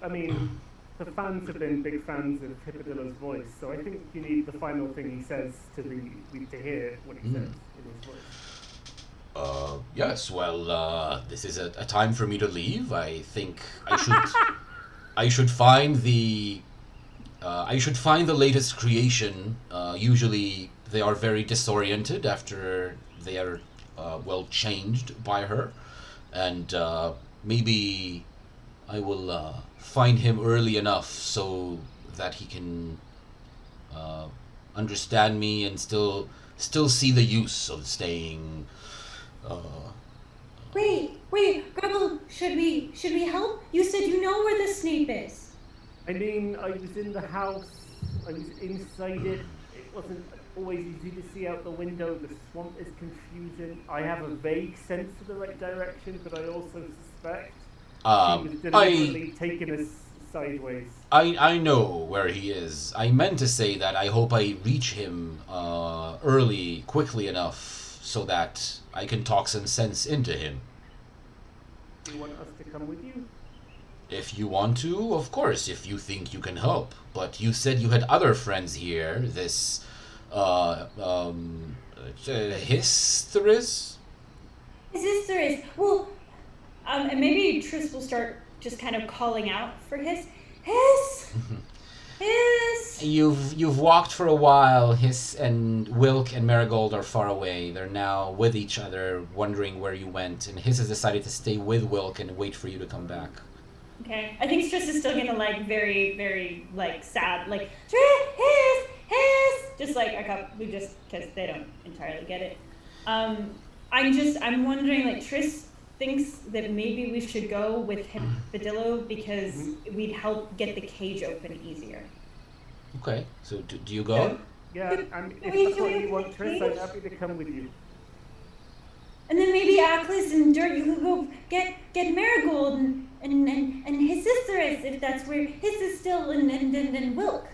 the fans have been big fans of Hippodillo's voice, so I think you need the final thing he says to hear what he says in his voice. Yes, well, this is a time for me to leave. I think I should find the latest creation. Usually they are very disoriented after they are changed by her, and maybe I will find him early enough so that he can understand me and still see the use of staying. Wait, Grubble, should we help? You said you know where the Snape is. I was in the house, I was inside it. It wasn't always easy to see out the window. The swamp is confusing. I have a vague sense of the right direction, but I also suspect she was deliberately taking us sideways. I know where he is. I meant to say that I hope I reach him quickly enough so that I can talk some sense into him. Do you want us to come with you? If you want to, of course, if you think you can help. But you said you had other friends here. This, Histeris? Histeris. Well, and maybe Triss will start just kind of calling out for Hiss. You've walked for a while. Hiss and Wilk and Marigold are far away. They're now with each other, wondering where you went. And Hiss has decided to stay with Wilk and wait for you to come back. Okay, I think Triss is still gonna very, very sad, Triss, Hiss, just because they don't entirely get it. I'm wondering, Triss thinks that maybe we should go with Hippodillo because we'd help get the cage open easier. Okay, so do you go? Yeah, if that's what you want, Triss, I'm happy to come with you. And then maybe Aklis and Dirt, you could go get Marigold and his sister is, if that's where his is still, and Wilk.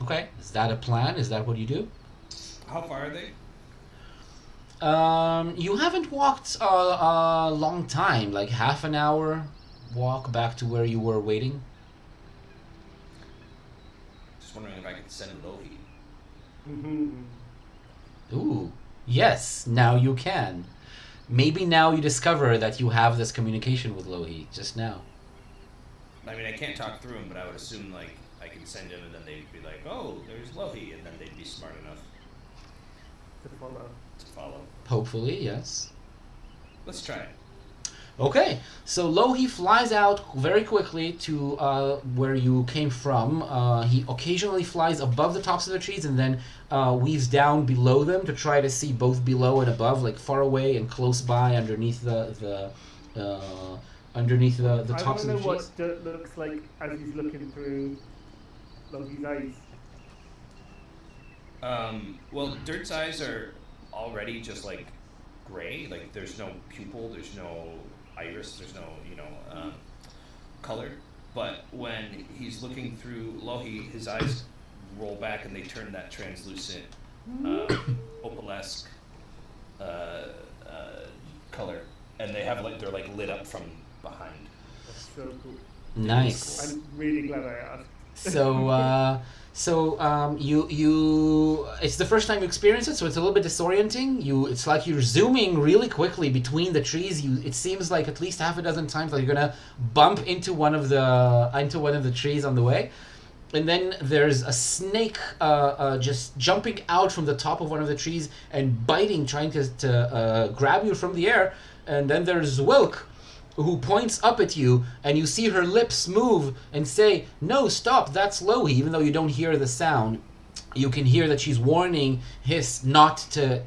Okay, is that a plan? Is that what you do? How far are they? You haven't walked a long time, like half an hour walk back to where you were waiting. Just wondering if I could send Lohi. Ooh, yes, now you can. Maybe now you discover that you have this communication with Lohi, just now. I mean, I can't talk through him, but I would assume, like, I can send him and then they'd be like, oh, there's Lohi, and then they'd be smart enough To follow. to follow. Hopefully, yes. Let's try it. Okay, so Lohi flies out very quickly to where you came from. He occasionally flies above the tops of the trees and then weaves down below them to try to see both below and above, like far away and close by underneath the I tops don't of know the trees. what Dirt looks like as he's looking through Loki's eyes. Well, Dirt's eyes are already just, like, gray. Like, there's no pupil, there's no iris, there's no, color. But when he's looking through Lohi, his eyes roll back and they turn that translucent, opalesque color. And they have, like, they're, like, lit up from behind. That's so cool. Nice. I'm really glad I asked. So you it's the first time you experience it, so it's a little bit disorienting. It's like you're zooming really quickly between the trees. It seems like at least half a dozen times like you're gonna bump into one of the trees on the way. And then there's a snake just jumping out from the top of one of the trees and biting, trying to grab you from the air. And then there's Wilk, who points up at you, and you see her lips move and say, "No, stop, that's Lohi," even though you don't hear the sound. You can hear that she's warning Hiss not to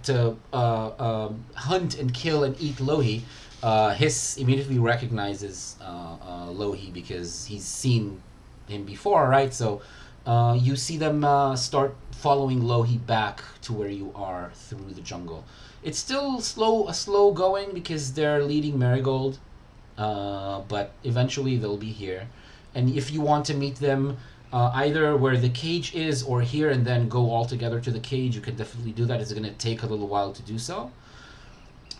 hunt and kill and eat Lohi. Hiss immediately recognizes Lohi because he's seen him before, right? So you see them start following Lohi back to where you are through the jungle. It's still slow going because they're leading Marigold. But eventually they'll be here. And if you want to meet them either where the cage is or here and then go all together to the cage, you can definitely do that. It's going to take a little while to do so.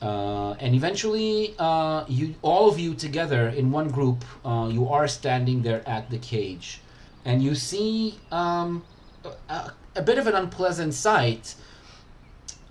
And eventually, all of you together in one group, you are standing there at the cage. And you see a bit of an unpleasant sight.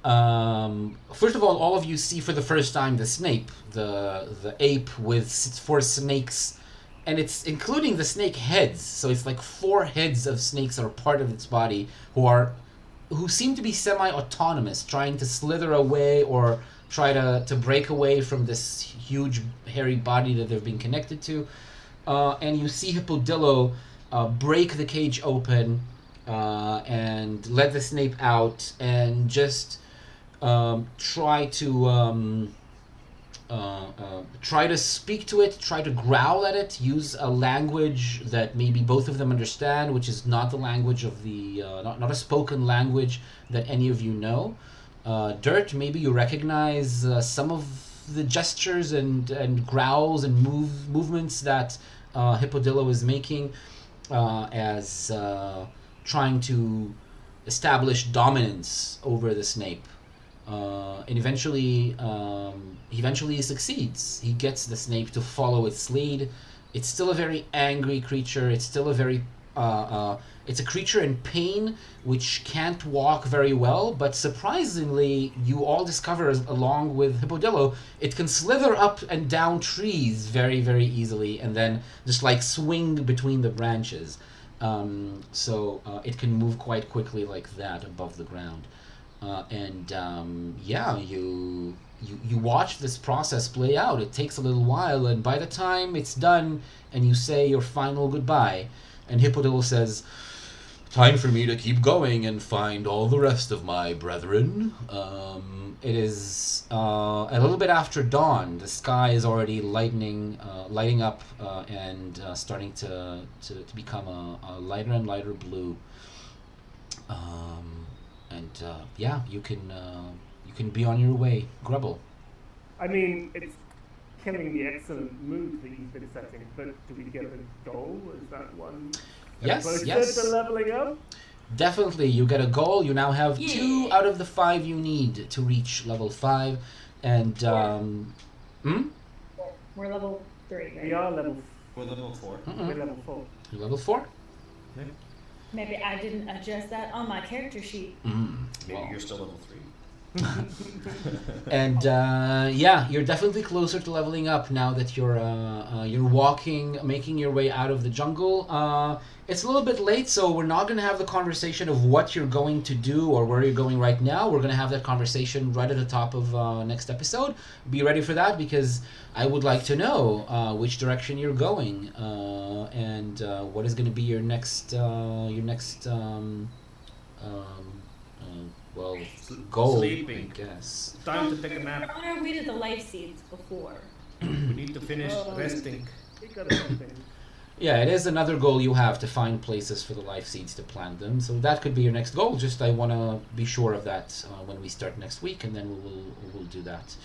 First of all of you see for the first time the snake, the ape with 4 snakes, and it's including the snake heads. So it's like 4 heads of snakes that are part of its body who seem to be semi-autonomous, trying to slither away or try to break away from this huge hairy body that they've been connected to. And you see Hippodillo break the cage open and let the snake out and just try to speak to it, try to growl at it, use a language that maybe both of them understand, which is not the language of the not a spoken language that any of you know. Dirt, maybe you recognize some of the gestures and growls and movements that Hippodillo is making as trying to establish dominance over the snake. And eventually he succeeds. He gets the snake to follow its lead. It's still a very angry creature. It's still a very it's a creature in pain which can't walk very well, but surprisingly, you all discover along with Hippodillo, it can slither up and down trees very, very easily and then just like swing between the branches. So it can move quite quickly like that above the ground. You watch this process play out. It takes a little while, and by the time it's done and you say your final goodbye, and Hippodillo says, "Time for me to keep going and find all the rest of my brethren." It is a little bit after dawn. The sky is already lighting up and starting to become a lighter and lighter blue. You can be on your way, Grubble. I mean, it's killing the excellent mood that you've been setting, but do we get a goal? Is that one? Yes, Closer yes. to leveling up? Definitely, you get a goal. You now have 2 Yeah. out of the 5 you need to reach level 5. And, We're level 3, right? We are level. We're level 4. We're level 4. You're level 4? Maybe I didn't adjust that on my character sheet. Maybe Well. you're still level 3. And yeah, you're definitely closer to leveling up now that you're walking, making your way out of the jungle. It's a little bit late, so we're not going to have the conversation of what you're going to do or where you're going right now. We're going to have that conversation right at the top of next episode. Be ready for that, because I would like to know which direction you're going and what is going to be your next well, goal, Sleeping. I guess. Time to take a nap. We're on our way to the life seeds before. We need to finish resting. We got everything. Yeah, it is another goal you have, to find places for the life seeds to plant them. So that could be your next goal. Just I want to be sure of that when we start next week, and then we'll do that.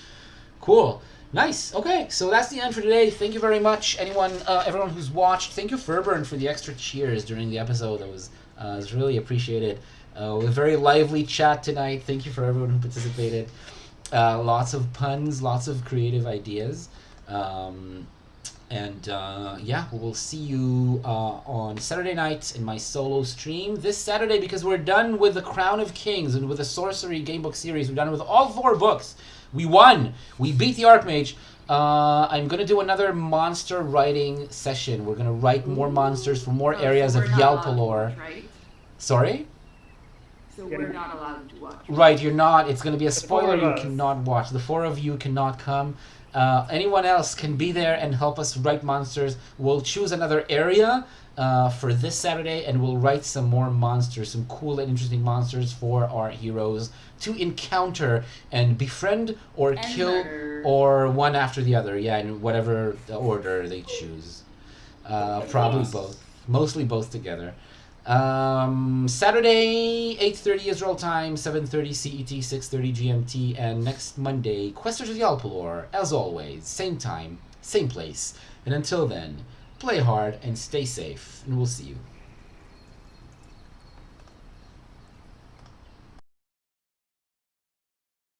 Cool. Nice. Okay, so that's the end for today. Thank you very much, everyone who's watched. Thank you, Furburn, for the extra cheers during the episode. That was really appreciated. A very lively chat tonight. Thank you for everyone who participated. Lots of puns, lots of creative ideas. Yeah, we'll see you on Saturday night in my solo stream this Saturday, because we're done with the Crown of Kings and with the Sorcery Gamebook series. We're done with all 4 books. We won. We beat the Archmage. I'm going to do another monster writing session. We're going to write more monsters for more areas so of we're not allowed to Yalpelor. watch, right? Sorry? So we're not allowed to watch. Right, you're not. It's going to be a spoiler. of You us. cannot watch. The 4 of you cannot come. Anyone else can be there and help us write monsters. We'll choose another area for this Saturday, and we'll write some more monsters, some cool and interesting monsters for our heroes to encounter and befriend or And kill, murder. or one after the other. Yeah, in whatever order they choose. Probably both. Mostly both together. Saturday, 8:30 Israel time, 7:30 CET, 6:30 GMT, and next Monday, Questers of Yalpelor, as always, same time, same place. And until then, play hard and stay safe, and we'll see you.